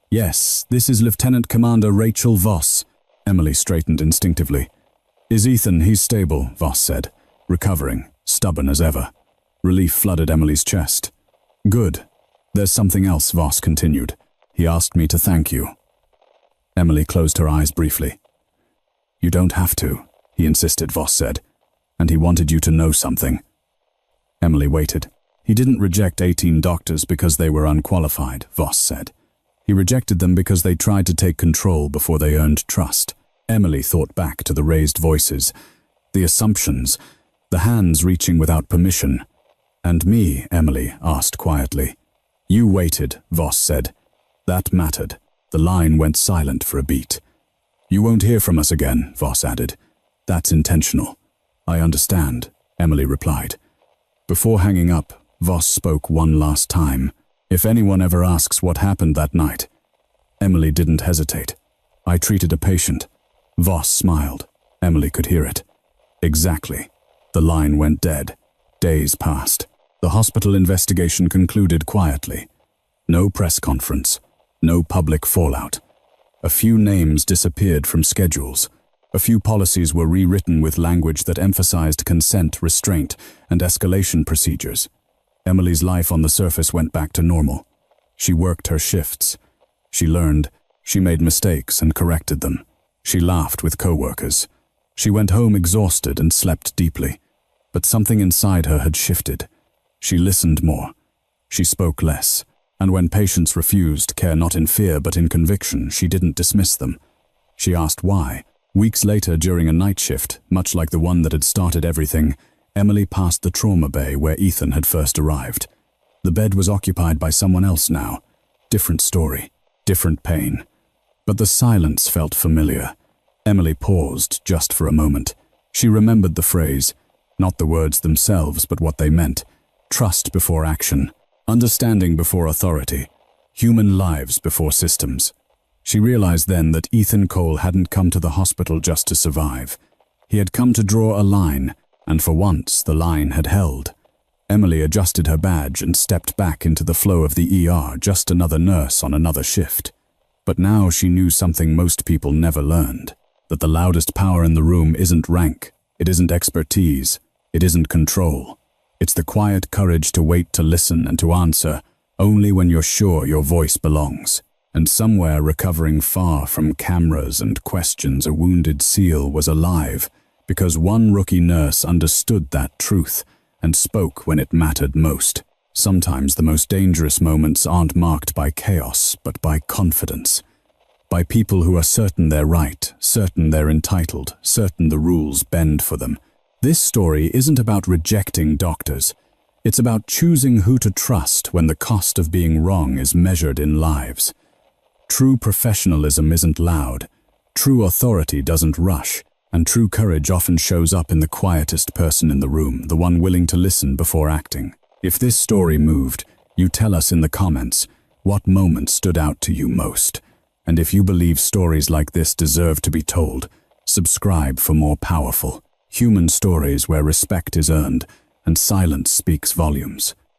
Speaker 1: Yes, this is Lieutenant Commander Rachel Voss. Emily straightened instinctively. Is Ethan? He's stable, Voss said. Recovering, stubborn as ever. Relief flooded Emily's chest. Good. There's something else, Voss continued. He asked me to thank you. Emily closed her eyes briefly. You don't have to, he insisted, Voss said. And he wanted you to know something. Emily waited. He didn't reject 18 doctors because they were unqualified, Voss said. He rejected them because they tried to take control before they earned trust. Emily thought back to the raised voices, the assumptions, the hands reaching without permission. And me, Emily asked quietly. You waited, Voss said. That mattered. The line went silent for a beat. You won't hear from us again, Voss added. That's intentional. I understand, Emily replied. Before hanging up, Voss spoke one last time. If anyone ever asks what happened that night. Emily didn't hesitate. I treated a patient. Voss smiled. Emily could hear it. Exactly. The line went dead. Days passed. The hospital investigation concluded quietly. No press conference. No public fallout. A few names disappeared from schedules. A few policies were rewritten with language that emphasized consent, restraint, and escalation procedures. Emily's life on the surface went back to normal. She worked her shifts. She learned. She made mistakes and corrected them. She laughed with co-workers. She went home exhausted and slept deeply. But something inside her had shifted. She listened more. She spoke less. And when patients refused, care not in fear but in conviction, she didn't dismiss them. She asked why. Weeks later, during a night shift, much like the one that had started everything, Emily passed the trauma bay where Ethan had first arrived. The bed was occupied by someone else now. Different story, different pain. But the silence felt familiar. Emily paused just for a moment. She remembered the phrase, not the words themselves, but what they meant. Trust before action. Understanding before authority, human lives before systems. She realized then that Ethan Cole hadn't come to the hospital just to survive. He had come to draw a line, and for once the line had held. Emily adjusted her badge and stepped back into the flow of the ER, just another nurse on another shift. But now she knew something most people never learned, that the loudest power in the room isn't rank, it isn't expertise, it isn't control. It's the quiet courage to wait, to listen, and to answer, only when you're sure your voice belongs. And somewhere recovering far from cameras and questions, a wounded SEAL was alive, because one rookie nurse understood that truth and spoke when it mattered most. Sometimes the most dangerous moments aren't marked by chaos, but by confidence. By people who are certain they're right, certain they're entitled, certain the rules bend for them. This story isn't about rejecting doctors. It's about choosing who to trust when the cost of being wrong is measured in lives. True professionalism isn't loud. True authority doesn't rush. And true courage often shows up in the quietest person in the room, the one willing to listen before acting. If this story moved, you tell us in the comments what moment stood out to you most. And if you believe stories like this deserve to be told, subscribe for more powerful, human stories where respect is earned and silence speaks volumes.